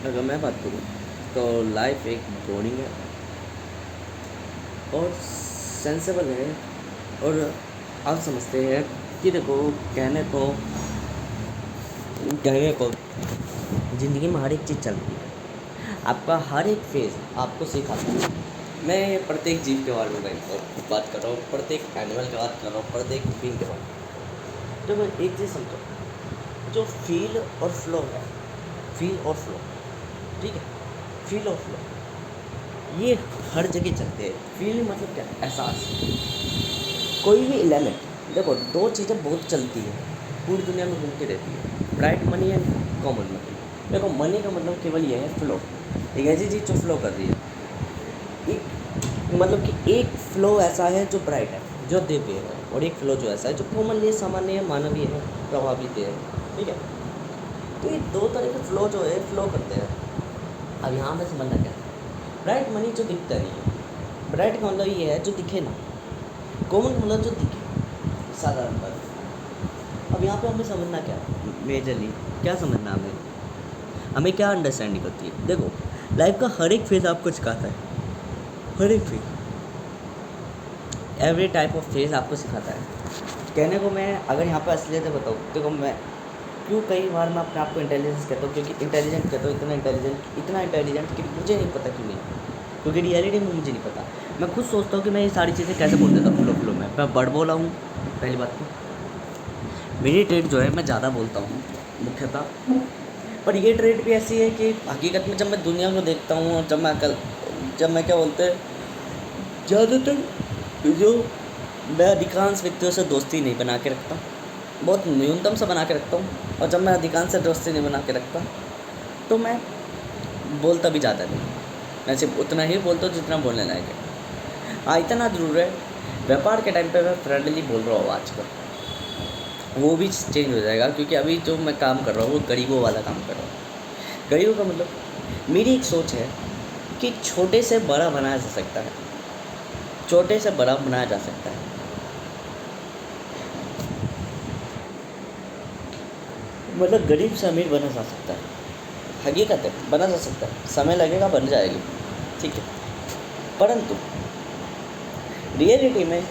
अगर मैं बात करूँ तो लाइफ एक बोरिंग है और सेंसेबल है। और आप समझते हैं कि देखो, कहने को ज़िंदगी में हर एक चीज़ चलती है। आपका हर एक फेज़ आपको सिखाता है। मैं प्रत्येक जीव के बारे में बात कर रहा हूँ, प्रत्येक एनिमल की बात कर रहा हूँ, प्रत्येक बीइंग के बारे में। तो मैं एक चीज़ समझो, जो फील और फ्लो है, फील और फ्लो, ठीक है, फील और फ्लो ये हर जगह चलते हैं। फील मतलब क्या है? एहसास। कोई भी एलिमेंट, देखो दो चीज़ें बहुत चलती है, पूरी दुनिया में घूमती रहती है, bright money and common money. देखो मनी का मतलब केवल ये है फ्लो, एक ऐसी चीज़ जो फ्लो कर रही है। एक मतलब कि एक फ्लो ऐसा है जो ब्राइट है, जो दिव्य है, और एक फ्लो जो ऐसा है जो कॉमनली सामान्य है, मानवीय है, प्रभावित है, ठीक है। तो ये दो तरह के फ्लो जो है फ्लो करते हैं। अब यहाँ पे समझना क्या है? ब्राइट मनी जो दिखता नहीं है, ब्राइट का मतलब ये है जो दिखे ना, कॉमन का मतलब जो दिखे, साधारण बात। अब यहाँ पे हमें समझना क्या है, मेजरली क्या समझना हमें क्या अंडरस्टैंडिंग होती है। देखो, लाइफ का हर एक फेज़ आपको सिखाता है, हर एक phase, every type of phase आपको सिखाता है। कहने को मैं अगर यहाँ पे असलियत बताऊँ, देखो मैं क्यों कई बार मैं अपने आप को इंटेलिजेंस कहता हूँ, क्योंकि इंटेलिजेंट कहता हूँ, इतना इंटेलिजेंट कि मुझे नहीं पता क्यों नहीं, क्योंकि रियलिटी में मुझे नहीं पता। मैं खुद सोचता हूँ कि मैं ये सारी चीज़ें कैसे बोल देता हूँ फ्लो में। मैं बड़ बोला हूँ, पहली बात तो मेरी ट्रेड जो है मैं ज़्यादा बोलता हूँ मुख्यतः। पर ये ट्रेड भी ऐसी है कि हकीकत में जब मैं दुनिया को देखता हूँ और जब मैं क्या बोलते हैं, ज़्यादातर जो मैं अधिकांश व्यक्तियों से दोस्ती नहीं बना के रखता, बहुत न्यूनतम से बना के रखता हूँ। और जब मैं अधिकांश से दोस्ती नहीं बना के रखता तो मैं बोलता भी ज़्यादा नहीं, मैं सिर्फ उतना ही बोलता हूँ जितना बोलने लायक है। हाँ, इतना ज़रूर है, व्यापार के टाइम पे मैं फ्रेंडली बोल रहा हूँ आजकल, वो भी चेंज हो जाएगा, क्योंकि अभी जो मैं काम कर रहा हूँ वो गरीबों वाला काम कर रहा हूँ। गरीबों का मतलब मेरी एक सोच है कि छोटे से बड़ा बनाया जा सकता है, छोटे से बड़ा बनाया जा सकता है। मतलब गरीब से अमीर बना जा सकता है, हकीकत है, बना जा सकता है, समय लगेगा, बन जाएगी, ठीक है। परंतु रियलिटी में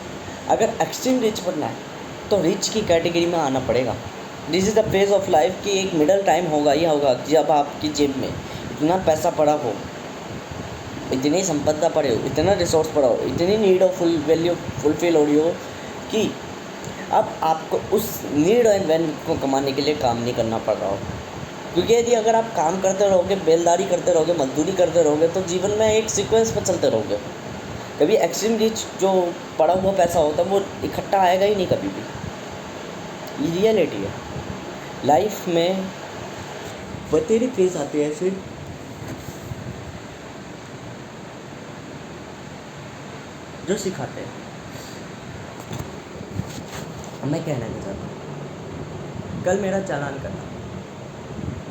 अगर एक्सट्रीम रिच बनना है तो रिच की कैटेगरी में आना पड़ेगा। This is the phase of life कि एक मिडल टाइम होगा ही होगा जब आपकी जेब में इतना पैसा पड़ा हो, इतनी संपदा पड़े हो, इतना रिसोर्स पड़ा हो, इतनी need of full value fulfil हो रही हो कि अब आपको उस नीड एंड वैल्यू को कमाने के लिए काम नहीं करना पड़ रहा हो। क्योंकि यदि अगर आप काम करते रहोगे, बेलदारी करते रहोगे, मजदूरी करते रहोगे, तो जीवन में एक सीक्वेंस पर चलते रहोगे। कभी एक्सट्रीम रिच जो पड़ा हुआ पैसा होता है वो इकट्ठा आएगा ही नहीं कभी भी। ये रियलिटी है लाइफ में। बतेरे फेज आते हैं ऐसे जो सिखाते हैं। मैं कहना नहीं चाहता, कल मेरा चालान करना,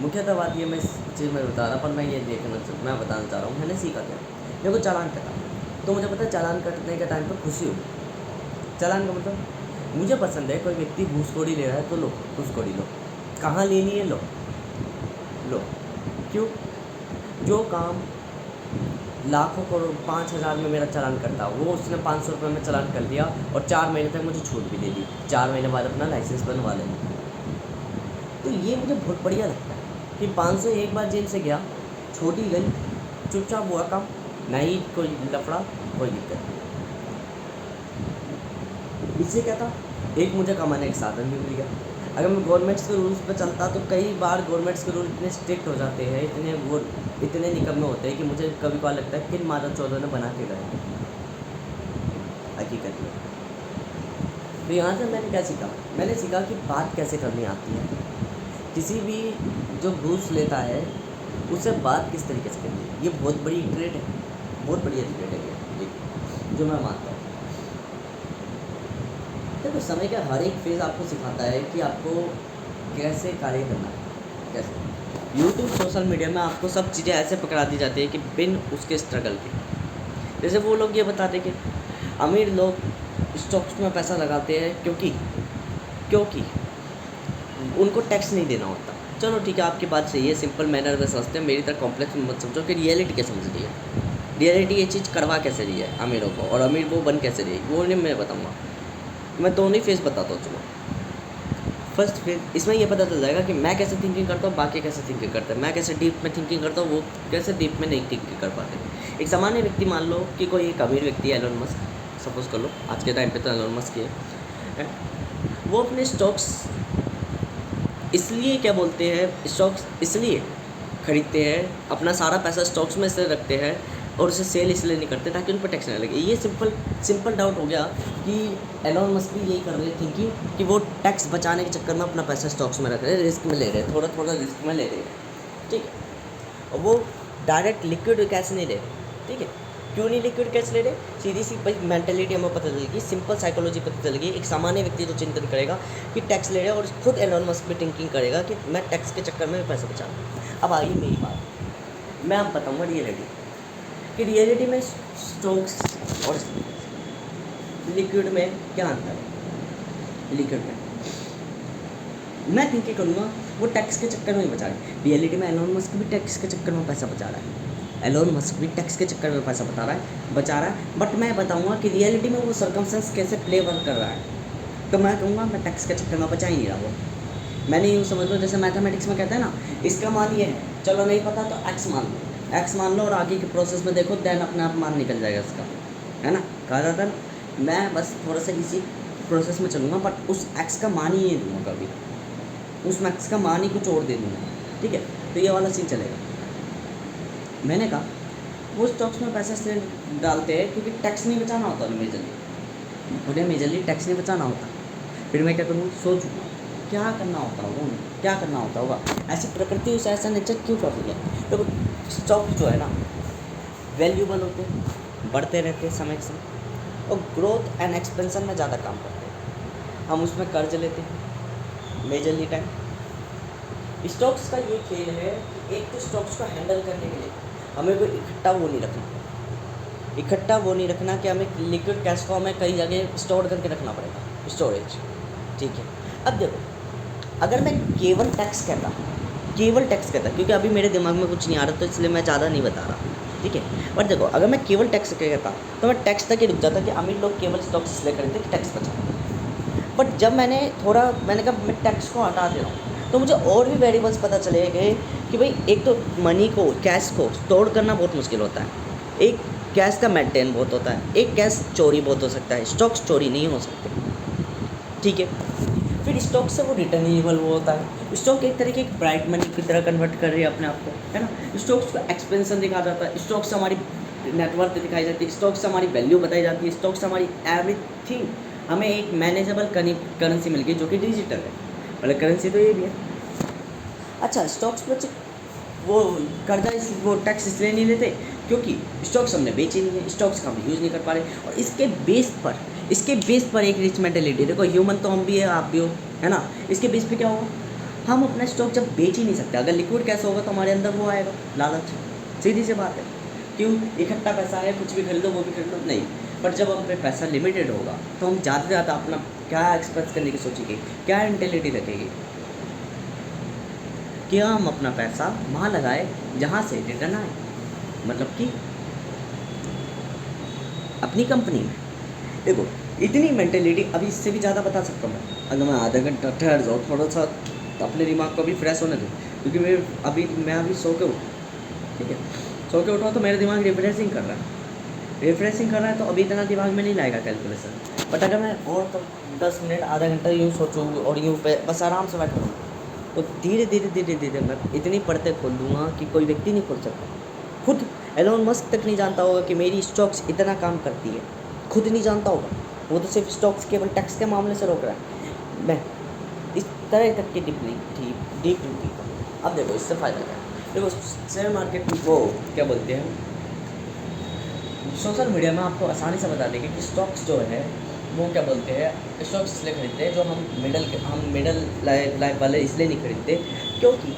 मुख्यतः बात ये मैं इस चीज़ में बता रहा, पर मैं मैं बताना चाह रहा हूँ, मैंने सीखा क्या। मेरे को चालान कटा तो मुझे पता है चालान कटने के टाइम पर खुशी होगी। चालान का मतलब मुझे पसंद है, कोई व्यक्ति घूसखोरी ले रहा है तो लो घूसखोरी लो, कहाँ लेनी है लो लो। क्यों? जो काम लाखों करोड़ 5,000 में मेरा चालान करता, वो उसने 500 रुपये में चालान कर दिया और 4 महीने तक मुझे छूट भी दे दी, 4 महीने बाद अपना लाइसेंस बनवा लेना। तो ये मुझे बहुत बढ़िया लगता है कि 500 एक बार जेल से गया, छोटी गई, चुपचाप हुआ काम, नहीं कोई लफड़ा, कोई दिक्कत नहीं। इससे क्या था, एक मुझे कमाने का साधन भी मिल गया। अगर मैं गवर्नमेंट्स के रूल्स पर चलता तो कई बार गवर्नमेंट्स के रूल इतने स्ट्रिक्ट हो जाते हैं, इतने निकम्मे होते हैं कि मुझे कभी कभार लगता है किन माता चौधरी ने बना के गए हकीकत में। तो यहाँ से मैंने क्या सीखा? मैंने सीखा कि बात कैसे करनी आती है। किसी भी जो घूस लेता है उससे बात किस तरीके से करनी है, ये बहुत बड़ी ट्रेड है, बहुत बढ़िया ट्रेड है ये, जो मैं मानता हूँ। देखो, समय का हर एक फेज़ आपको सिखाता है कि आपको कैसे कार्य करना है, कैसे। यूट्यूब सोशल मीडिया में आपको सब चीज़ें ऐसे पकड़ा दी जाती है कि बिन उसके स्ट्रगल के। जैसे वो लोग ये बताते कि अमीर लोग स्टॉक्स में पैसा लगाते हैं क्योंकि उनको टैक्स नहीं देना होता। चलो ठीक है, आपकी बात सही है, सिंपल मैनर में समझते हैं, मेरी तरह कॉम्प्लेक्स में मत समझो कि रियलिटी क्या समझ रही है। रियलिटी ये चीज़ करवा कैसे रही है अमीरों को, और अमीर वो बन कैसे रही है, वो नहीं मैं बताऊँगा। मैं दोनों ही फेस बताता हूँ। चलो फर्स्ट फेज, इसमें ये पता चल जाएगा कि मैं कैसे थिंकिंग करता हूँ, बाकी कैसे थिंकिंग करते हैं, मैं कैसे डीप में थिंकिंग करता हूँ, वो कैसे डीप में नहीं थिंकिंग कर पाते। एक सामान्य व्यक्ति, मान लो कि कोई एक अमीर व्यक्ति है, एलोन मस्क सपोज कर लो, आज के टाइम पे तो एलोन मस्क ही है। वो अपने स्टॉक्स इसलिए क्या बोलते हैं, स्टॉक्स इसलिए खरीदते हैं, अपना सारा पैसा स्टॉक्स में से रखते हैं और उसे सेल इसलिए नहीं करते ताकि उन पर टैक्स नहीं लगे। ये सिंपल डाउट हो गया कि एलोन मस्क भी यही कर रहे थे कि वो टैक्स बचाने के चक्कर में अपना पैसा स्टॉक्स में रख रहे हैं, रिस्क में ले रहे हैं, थोड़ा थोड़ा रिस्क में ले रहे हैं, ठीक है। और वो डायरेक्ट लिक्विड कैश नहीं ले रहे, ठीक है। क्यों नहीं लिक्विड कैश ले रहे, सीधी सी भाई मेंटेलिटी हमें पता चलेगी, सिंपल साइकोलॉजी पता चलेगी। एक सामान्य व्यक्ति तो चिंतन करेगा कि टैक्स ले रहे हैं, और खुद एलोन मस्क भी थिंकिंग करेगा कि मैं टैक्स के चक्कर में पैसा बचा रहा। अब आइए मेरी बात, मैं आप बताऊँगा रियलिटी कि रियलिटी में स्टॉक्स और लिक्विड में क्या अंतर है। लिक्विड में मैं थिंकिंग करूँगा वो टैक्स के चक्कर में ही बचा रहा है। रियलिटी में एलोन मस्क भी टैक्स के चक्कर में पैसा बचा रहा है, एलोन मस्क भी टैक्स के चक्कर में पैसा बचा रहा है। बट मैं बताऊँगा कि रियलिटी में वो सर्कमस्टेंस कैसे प्ले वर्क कर रहा है। तो मैं कहूँगा मैं टैक्स के चक्कर में बचा ही नहीं रहा। वो मैंने यूँ समझ लो जैसे मैथमेटिक्स में कहते हैं ना, इसका मान ये है, चलो नहीं पता तो एक्स मान लो और आगे के प्रोसेस में देखो, देन अपने आप मान निकल जाएगा इसका, है ना। कहा जाता है ना, मैं बस थोड़ा सा इसी प्रोसेस में चलूँगा, बट उस एक्स का मान ही नहीं दूँगा कभी, उस एक्स का मान ही कुछ और दे दूँगा, ठीक है। तो ये वाला सीन चलेगा। मैंने कहा वो स्टॉक्स में पैसा इसलिए डालते हैं क्योंकि टैक्स नहीं बचाना होता उन्हें मेजरली टैक्स नहीं बचाना होता। फिर मैं क्या करूँ, सोचूँगा क्या करना होता होगा उन्हें, क्या करना होता होगा, ऐसी प्रकृति उसे ऐसा नेचर क्यों कर रही है। तो स्टॉक जो है ना वैल्यूबल होते हैं, बढ़ते रहते हैं समय के समय, और ग्रोथ एंड एक्सपेंशन में ज़्यादा काम करते हैं। हम उसमें कर्ज लेते हैं मेजरली टाइम। स्टॉक्स का ये खेल है कि एक तो स्टॉक्स को हैंडल करने के लिए हमें कोई इकट्ठा वो नहीं रखना कि हमें लिक्विड कैश को हमें कई जगह स्टोर करके रखना पड़ेगा, स्टोरेज, ठीक है। अब देखो, अगर मैं केवल टैक्स कहता क्योंकि अभी मेरे दिमाग में कुछ नहीं आ रहा तो इसलिए मैं ज़्यादा नहीं बता रहा, ठीक है। बट देखो, अगर मैं केवल टैक्स कहता तो मैं टैक्स तक ही रुक जाता कि अमीर लोग केवल स्टॉक्स इसलिए खरीदते कि टैक्स बचा। बट जब मैंने कहा मैं टैक्स को हटा दे रहा हूँ, तो मुझे और भी वेरिएबल्स पता चले गए कि भाई एक तो मनी को, कैश को स्टोर करना बहुत मुश्किल होता है, एक कैश का मेंटेन बहुत होता है, एक कैश चोरी बहुत हो सकता है, स्टॉक्स चोरी नहीं हो सकते, ठीक है। फिर स्टॉक से वो रिटर्नेबल वो होता है, स्टॉक एक तरीके की ब्राइट मनी की तरह कन्वर्ट कर रही है अपने आप को, है ना। स्टॉक्स का एक्सपेंशन दिखा जाता है, स्टॉक से हमारी नेटवर्थ दिखाई जाती है, स्टॉक से हमारी वैल्यू बताई जाती है, स्टॉक से हमारी एवरीथिंग, हमें एक मैनेजेबल करेंसी मिल गई जो कि डिजिटल है, मतलब करेंसी तो ये भी है। अच्छा, स्टॉक्स पर वो कर्जा वो टैक्स इसलिए नहीं लेते क्योंकि स्टॉक्स हमने बेचे नहीं है, स्टॉक्स का हम यूज़ नहीं कर पा रहे, और इसके बेस पर एक रिच मेंटेलिटी, देखो ह्यूमन तो हम भी है, आप भी हो, है ना। इसके बेस पे क्या होगा, हम अपना स्टॉक जब बेच ही नहीं सकते, अगर लिक्विड कैश होगा तो हमारे अंदर वो आएगा लालच, सीधी सी बात है। क्यों, इकट्ठा पैसा है, कुछ भी खरीदो वो भी खरीदो नहीं, बट जब हम पे पैसा लिमिटेड होगा तो हम ज़्यादा से ज़्यादा अपना क्या एक्सपेंस करने की सोचेंगे, क्या मेंटेलिटी रखेगी कि हम अपना पैसा वहाँ लगाए जहाँ से रिटर्न आए, मतलब कि अपनी कंपनी में। देखो, इतनी मेंटेलिटी, अभी इससे भी ज़्यादा बता सकता हूँ मैं, अगर मैं आधा घंटा ठहर जाऊँ, थोड़ा सा अपने दिमाग को भी फ्रेश होने दूँ, क्योंकि मैं अभी सो के उठा, ठीक है, सो के उठा तो मेरा दिमाग रिफ्रेशिंग कर रहा है, तो अभी इतना दिमाग में नहीं लाएगा कैलकुलेशन। बट अगर मैं और तो 10 मिनट आधा घंटा यूँ सोचूँ और यूँ बस आराम से बैठ करूँ, तो धीरे धीरे मैं इतनी पढ़ते खोल दूँगा कि कोई व्यक्ति नहीं खोल सकता। खुद एलोन मस्क तक नहीं जानता होगा कि मेरी स्टॉक्स इतना काम करती है, खुद नहीं जानता होगा, वो तो सिर्फ स्टॉक्स केवल टैक्स के मामले से रोक रहा है। मैं इस तरह तक की डीप अब देखो इससे फ़ायदा क्या है। देखो, शेयर मार्केट वो क्या बोलते हैं, सोशल मीडिया में आपको आसानी से बता देंगे कि स्टॉक्स जो है वो क्या बोलते हैं, स्टॉक्स इसलिए खरीदते हैं जो हम मिडल लाइफ वाले इसलिए नहीं खरीदते क्योंकि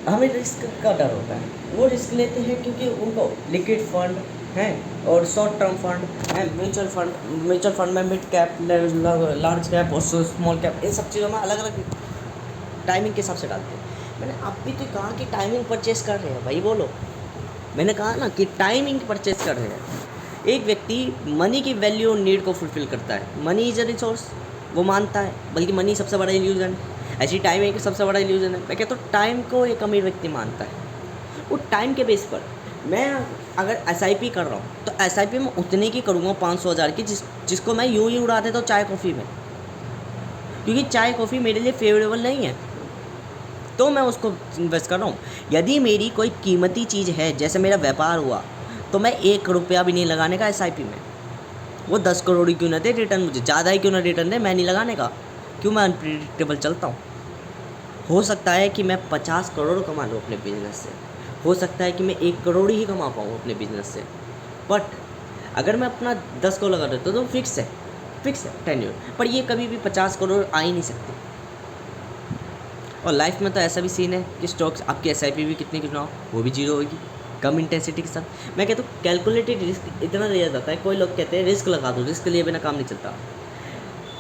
हमें रिस्क का डर होता है। वो रिस्क लेते हैं क्योंकि उनको लिक्विड फंड हैं और शॉर्ट टर्म फंड हैं, म्यूचुअल फंड में मिड कैप, लार्ज कैप और स्मॉल कैप, इन सब चीज़ों में अलग अलग टाइमिंग के हिसाब से डालते हैं। मैंने अब भी तो कहा कि टाइमिंग परचेस कर रहे हैं भाई, बोलो। मैंने कहा ना कि टाइमिंग परचेस कर रहे हैं। एक व्यक्ति मनी की वैल्यू और नीड को फुलफिल करता है। मनी इज़ अ रिसोर्स, वो मानता है, बल्कि मनी सबसे बड़ा इल्यूजन है। ऐसी टाइम एक सबसे बड़ा इल्यूजन है। मैं कहता हूँ टाइम को एक अमीर व्यक्ति मानता है। वो टाइम के बेस पर मैं अगर SIP कर रहा हूँ तो SIP में उतने की करूँगा 500-1000 की, जिसको मैं यूँ ही उड़ा देता हूँ चाय कॉफ़ी में, क्योंकि चाय कॉफ़ी मेरे लिए फेवरेबल नहीं है, तो मैं उसको इन्वेस्ट कर रहा हूँ। यदि मेरी कोई कीमती चीज़ है, जैसे मेरा व्यापार हुआ, तो मैं 1 रुपया भी नहीं लगाने का SIP में। वो 10 करोड़ ही क्यों ना दे रिटर्न, मुझे ज़्यादा ही क्यों ना रिटर्न दे, मैं नहीं लगाने का। क्यों? मैं अनप्रिडिक्टेबल चलता हूँ। हो सकता है कि मैं 50 करोड़ कमा लूँ अपने बिजनेस से, हो सकता है कि मैं 1 करोड़ ही कमा पाऊँ अपने बिजनेस से, बट अगर मैं अपना 10 को लगा देता तो फिक्स है 10 ईयर, पर ये कभी भी 50 करोड़ आ ही नहीं सकते। और लाइफ में तो ऐसा भी सीन है कि स्टॉक्स आपकी SIP भी कितनी कितना हो, वो भी जीरो होगी, कम इंटेंसिटी के साथ। मैं कहता हूँ कैलकुलेटेड रिस्क इतना लिया जाता है। कोई लोग कहते हैं रिस्क लगा दो, रिस्क लिए बिना काम नहीं चलता।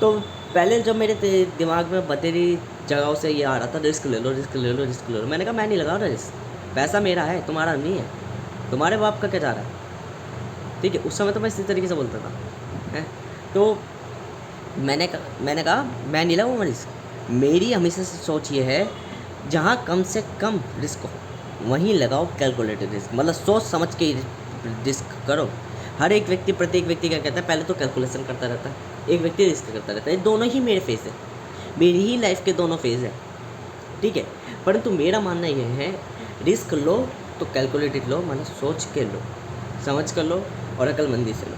तो पहले जब मेरे दिमाग में बतेरी जगहों से ये आ रहा था, रिस्क ले लो, रिस्क ले लो, रिस्क ले लो, मैंने कहा मैं नहीं लगा रहा रिस्क, पैसा मेरा है, तुम्हारा नहीं है, तुम्हारे बाप का क्या जा रहा है, ठीक है। उस समय तो मैं इसी तरीके से बोलता था, है। तो मैंने कहा मैं नहीं लगाऊंगा रिस्क। मेरी हमेशा से सोच ये है, जहाँ कम से कम रिस्क हो वहीं लगाओ कैलकुलेटेड रिस्क, मतलब सोच समझ के रिस्क करो। हर एक व्यक्ति, प्रत्येक व्यक्ति क्या कहता है, पहले तो कैलकुलेशन करता रहता है, एक व्यक्ति रिस्क करता रहता है। दोनों ही मेरे फेस है, मेरी ही लाइफ के दोनों फेज है, ठीक है। परंतु मेरा मानना यह है, रिस्क लो तो कैलकुलेटेड लो, मतलब सोच के लो, समझ कर लो और अक्लमंदी से लो।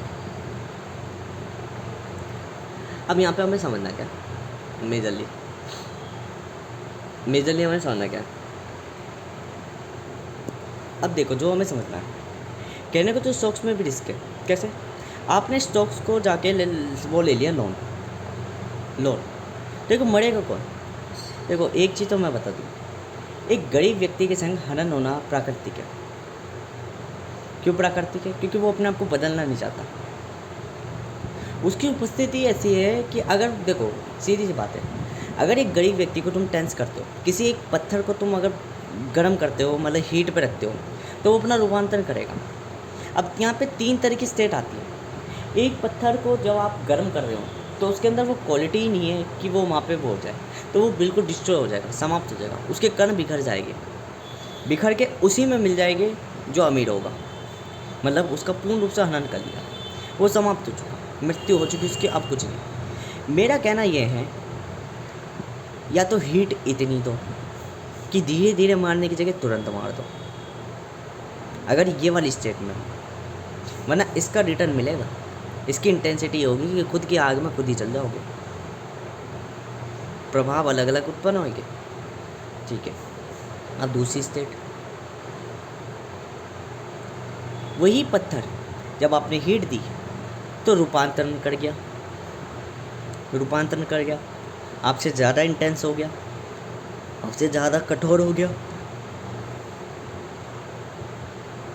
अब यहाँ पे हमें समझना क्या, मेजरली हमें समझना क्या। अब देखो, जो हमें समझना है, कहने को तो स्टॉक्स में भी रिस्क है। कैसे? आपने स्टॉक्स को जाके वो ले लिया लोन, देखो मरेगा कौन? देखो एक चीज़ तो मैं बता दूँ, एक गरीब व्यक्ति के संग हनन होना प्राकृतिक है। क्यों प्राकृतिक है? क्योंकि वो अपने आप को बदलना नहीं चाहता। उसकी उपस्थिति ऐसी है कि अगर देखो, सीधी सी बात है, अगर एक गरीब व्यक्ति को तुम टेंस करते हो, किसी एक पत्थर को तुम अगर गर्म करते हो, मतलब हीट पे रखते हो, तो वो अपना रूपांतरण करेगा। अब यहाँ पे 3 तरह की स्टेट आती है। एक पत्थर को जब आप गर्म कर रहे हो तो उसके अंदर वो क्वालिटी ही नहीं है कि वो वहाँ पे वो हो जाए, तो वो बिल्कुल डिस्ट्रॉय हो जाएगा, समाप्त हो जाएगा, उसके कण बिखर जाएंगे, बिखर के उसी में मिल जाएंगे जो अमीर होगा, मतलब उसका पूर्ण रूप से हनन कर लिया, वो समाप्त हो चुका, मृत्यु हो चुकी उसकी, अब कुछ नहीं। मेरा कहना यह है, या तो हीट इतनी दो कि धीरे धीरे मारने की जगह तुरंत मार दो, अगर ये वाली स्टेट में, वरना इसका रिटर्न मिलेगा, इसकी इंटेंसिटी होगी कि खुद की आग में खुद ही चल जाओगे, प्रभाव अलग अलग उत्पन्न होंगे, ठीक है। अब दूसरी स्टेट, वही पत्थर जब आपने हीट दी तो रूपांतरण कर गया, आपसे ज़्यादा इंटेंस हो गया, आपसे ज़्यादा कठोर हो गया,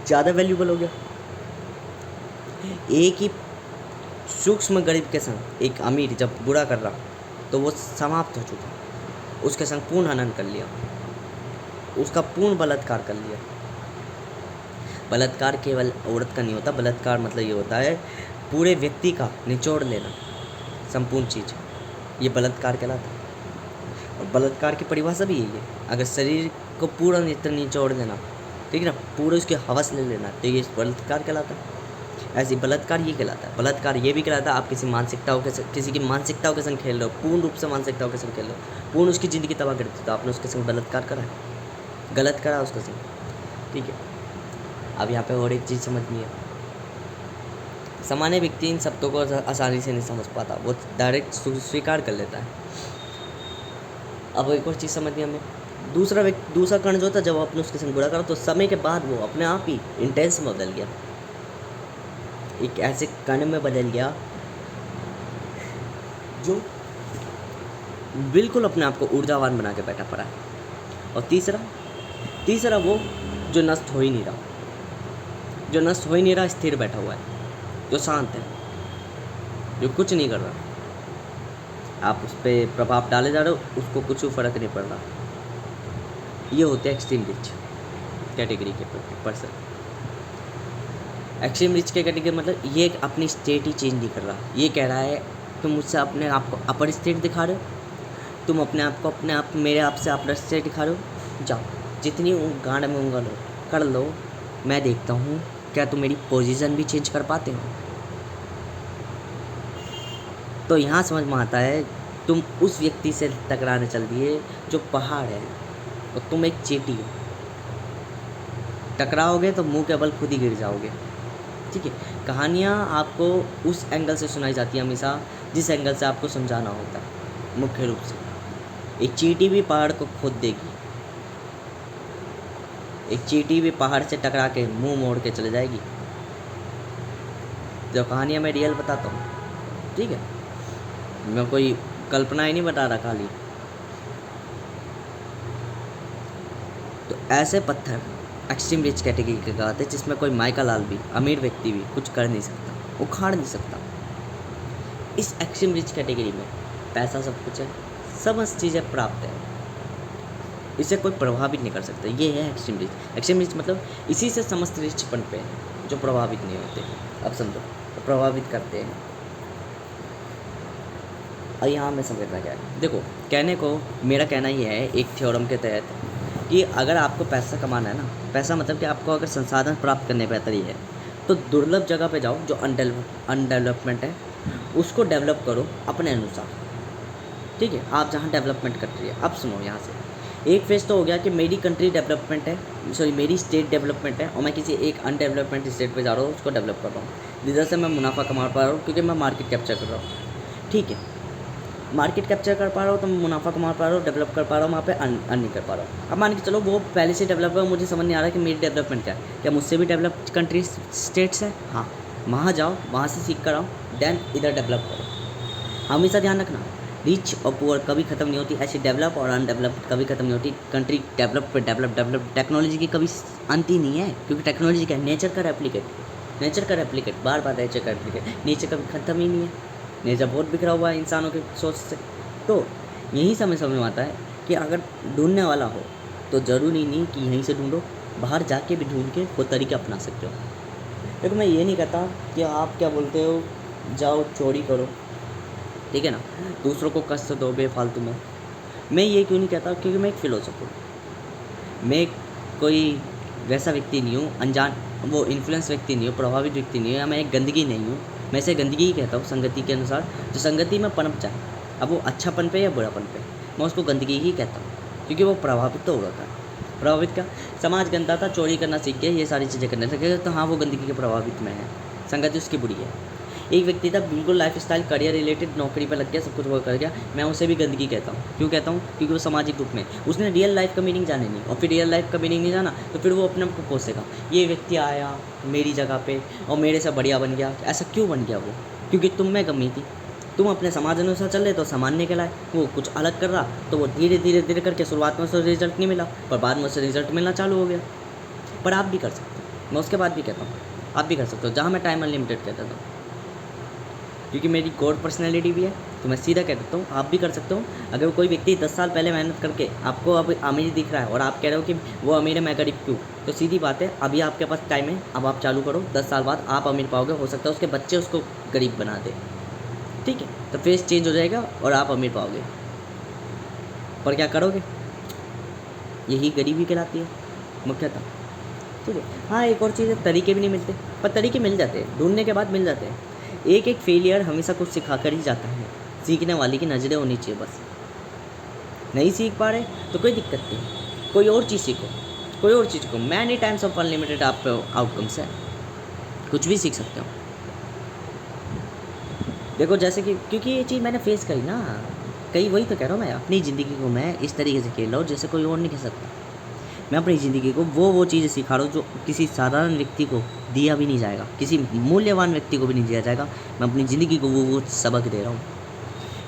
ज़्यादा वैल्यूबल हो गया। एक ही सूक्ष्म गरीब के संग एक अमीर जब बुरा कर रहा तो वो समाप्त हो चुका, उसके संग पूर्ण हनन कर लिया, उसका पूर्ण बलात्कार कर लिया। बलात्कार केवल औरत का नहीं होता, बलात्कार मतलब ये होता है पूरे व्यक्ति का निचोड़ लेना, संपूर्ण चीज़, ये बलात्कार कहलाता है। और बलात्कार की परिभाषा भी यही है, अगर शरीर को पूरा निचोड़ देना, ठीक है ना, पूरे उसके हवस ले लेना, तो ये बलात्कार कहलाता है। ऐसे बलात्कार ये कहलाता है। बलात्कार ये भी कहलाता है आप किसी की मानसिकताओं के संग खेल रहे हो, पूर्ण रूप से मानसिकताओं के संग खेल रहे हो, पूर्ण उसकी ज़िंदगी तबाह कर दी, तो आपने उसके संग बलात्कार करा है, गलत करा उसके संग, ठीक है। अब यहाँ पे और एक चीज़ समझनी है, सामान्य व्यक्ति इन शब्दों को आसानी से नहीं समझ पाता, वो डायरेक्ट स्वीकार कर लेता है। अब एक और चीज़ समझनी हमें, दूसरा कण जो था, जब आपने उसके संग बुरा करा तो समय के बाद वो अपने आप ही इंटेंस में बदल गया, एक ऐसे कण में बदल गया जो बिल्कुल अपने आप को ऊर्जावान बना के बैठा पड़ा है। और तीसरा वो जो नष्ट हो ही नहीं रहा, स्थिर बैठा हुआ है, जो शांत है, जो कुछ नहीं कर रहा, आप उस पर प्रभाव डाले जा रहे हो, उसको कुछ फर्क नहीं पड़ रहा। ये होते हैं एक्सट्रीम रिच कैटेगरी के पर्सन। एक्सट्रीम रिच के कैटेगरी मतलब ये अपनी स्टेट ही चेंज नहीं कर रहा, ये कह रहा है तुम मुझसे अपने आप को अपर स्टेट दिखा रहे हो, तुम अपने आप को मेरे आप से अपर स्टेट दिखा रहे हो, जाओ जितनी गांड में उंगल हो कर लो, मैं देखता हूँ क्या तुम मेरी पोजीशन भी चेंज कर पाते हो। तो यहाँ समझ में आता है तुम उस व्यक्ति से टकराने चल दिए जो पहाड़ है और तुम एक चींटी हो, टकराओगे तो मुंह के बल खुद ही गिर जाओगे। ठीक है, कहानियाँ आपको उस एंगल से सुनाई जाती है हमेशा जिस एंगल से आपको समझाना होता है। मुख्य रूप से एक चींटी भी पहाड़ को खोद देगी, एक चींटी भी पहाड़ से टकरा के मुंह मोड़ के चले जाएगी। जो कहानियाँ मैं रियल बताता हूँ, ठीक है, मैं कोई कल्पना ही नहीं बता रहा खाली। तो ऐसे पत्थर एक्सट्रीम रिच कैटेगरी के कहते हैं जिसमें कोई माइका लाल भी, अमीर व्यक्ति भी कुछ कर नहीं सकता, उखाड़ नहीं सकता। इस एक्सट्रीम रिच कैटेगरी में पैसा सब कुछ है, समस्त चीज़ें प्राप्त है, इसे कोई प्रभावित नहीं कर सकता। ये है एक्सट्रीम रिच। एक्सट्रीम रिच मतलब इसी से समस्त रिचपन पे है जो प्रभावित नहीं होते। अब समझो, तो प्रभावित करते हैं। और यहाँ में समझना क्या है, देखो कहने को मेरा कहना ये है एक थ्योरम के तहत कि अगर आपको पैसा कमाना है ना, पैसा मतलब कि आपको अगर संसाधन प्राप्त करने बेहतर ही है तो दुर्लभ जगह पे जाओ जो अनडेवलपमेंट है, उसको डेवलप करो अपने अनुसार। ठीक है, आप जहाँ डेवलपमेंट कर रही है। अब सुनो, यहाँ से एक फेज तो हो गया कि मेरी कंट्री डेवलपमेंट है, सॉरी मेरी स्टेट डेवलपमेंट है और मैं किसी एक अनडेवलपमेंट स्टेट पे जा रहा हूँ, उसको डेवलप कर रहा हूँ, जिधर से मैं मुनाफा कमा पा रहा हूँ क्योंकि मैं मार्केट कैप्चर कर रहा हूँ। ठीक है, मार्केट कैप्चर कर पा रहा हूँ तो मैं मुनाफा कमा पा रहा हूँ, डेवलप कर पा रहा हूँ, वहाँ पे अर्न नहीं कर पा रहा हूँ। अब मान के चलो वो पहले से डेवलप है, मुझे समझ नहीं आ रहा कि मेरी डेवलपमेंट क्या है, क्या मुझसे भी डेवलप कंट्री स्टेट्स है? हाँ, वहाँ जाओ, वहाँ से सीख कर आओ, देन इधर डेवलप करो। हमेशा ध्यान रखना, रिच और पुअर कभी ख़त्म नहीं होती, ऐसी डेवलप और अनडेवलप्ड कभी ख़त्म नहीं होती। कंट्री डेवलप टेक्नोलॉजी की कभी अंत ही नहीं है, क्योंकि टेक्नोलॉजी क्या है, नेचर का रेप्लिकेट, बार बार नेचर का रेप्लिकेट, नेचर कभी ख़त्म ही नहीं है। नेचर बहुत बिखरा हुआ है इंसानों के सोच से। तो यही समझ में आता है कि अगर ढूंढने वाला हो तो ज़रूरी नहीं कि यहीं से ढूंढो, बाहर जाके भी ढूंढ के वो तरीके अपना सकते हो। देखो मैं ये नहीं कहता कि आप क्या बोलते हो जाओ चोरी करो, ठीक है ना, दूसरों को कष्ट दो बेफालतू में। मैं ये क्यों नहीं कहता, क्योंकि मैं एक फिलोसोफर हूँ, मैं कोई वैसा व्यक्ति नहीं हूँ, अनजान वो इन्फ्लुएंस व्यक्ति नहीं हूँ, प्रभावित व्यक्ति नहीं हूँ, या मैं एक गंदगी नहीं हूँ। मैं इसे गंदगी ही कहता हूँ संगति के अनुसार। जो संगति में पनप जाए, अब वो अच्छापन पे या बुरापन पे, मैं उसको गंदगी ही कहता हूँ, क्योंकि वो प्रभावित तो हो रखा है। प्रभावित का समाज गंदा था, चोरी करना सीख गया, ये सारी चीज़ें करने लगे, तो हाँ वो गंदगी के प्रभावित में है, संगति उसकी बुरी है। एक व्यक्ति था बिल्कुल लाइफ स्टाइल करियर रिलेटेड, नौकरी पर लग गया, सब कुछ वो कर गया, मैं उसे भी गंदगी कहता हूँ। क्यों कहता हूँ? क्योंकि वो सामाजिक रूप में उसने रियल लाइफ का मीनिंग जाने नहीं, और फिर रियल लाइफ का मीनिंग नहीं जाना तो फिर वो अपने आप को कोसेगा, ये व्यक्ति आया मेरी जगह पे और मेरे से बढ़िया बन गया। ऐसा क्यों बन गया वो? क्योंकि तुम में कमी थी, तुम अपने समाज अनुसार चल रहे तो सामान्य के लाए, वो कुछ अलग कर रहा तो वो धीरे धीरे करके शुरुआत में उसे रिजल्ट नहीं मिला, पर बाद में उसे रिजल्ट मिलना चालू हो गया। पर आप भी कर सकते हो, मैं उसके बाद भी कहता हूँ आप भी कर सकते हो, जहाँ मैं टाइम अनलिमिटेड कहता था, क्योंकि मेरी गॉड पर्सनैलिटी भी है, तो मैं सीधा कह देता हूँ आप भी कर सकते हो। अगर कोई व्यक्ति 10 साल पहले मेहनत करके आपको अब अमीर दिख रहा है और आप कह रहे हो कि वो अमीर है मैं गरीब क्यों, तो सीधी बात है अभी आपके पास टाइम है, अब आप चालू करो, 10 साल बाद आप अमीर पाओगे, हो सकता है उसके बच्चे उसको गरीब बना दे, ठीक है, तो फेस चेंज हो जाएगा और आप अमीर पाओगे। पर क्या करोगे? यही गरीबी कहलाती है मुख्यतः, ठीक है। हाँ एक और चीज़ है, तरीके भी नहीं मिलते, पर तरीके मिल जाते हैं, ढूंढने के बाद मिल जाते हैं। एक फेलियर हमेशा कुछ सिखा कर ही जाता है, सीखने वाले की नज़रें होनी चाहिए बस। नहीं सीख पा रहे तो कोई दिक्कत नहीं, कोई और चीज़ सीखो, कोई और चीज़ को मैनी टाइम्स ऑफ अनलिमिटेड आप आउटकम्स है, कुछ भी सीख सकते हो। देखो जैसे कि क्योंकि ये चीज़ मैंने फेस करी ना कई, वही तो कह रहा हूँ मैं, अपनी ज़िंदगी को मैं इस तरीके से खेल रहा हूँ जैसे कोई और नहीं खेल सकता। मैं अपनी ज़िंदगी को वो चीज़ें सिखा रहा हूँ जो किसी साधारण व्यक्ति को दिया भी नहीं जाएगा, किसी मूल्यवान व्यक्ति को भी नहीं दिया जाएगा। मैं अपनी ज़िंदगी को वो सबक दे रहा हूँ।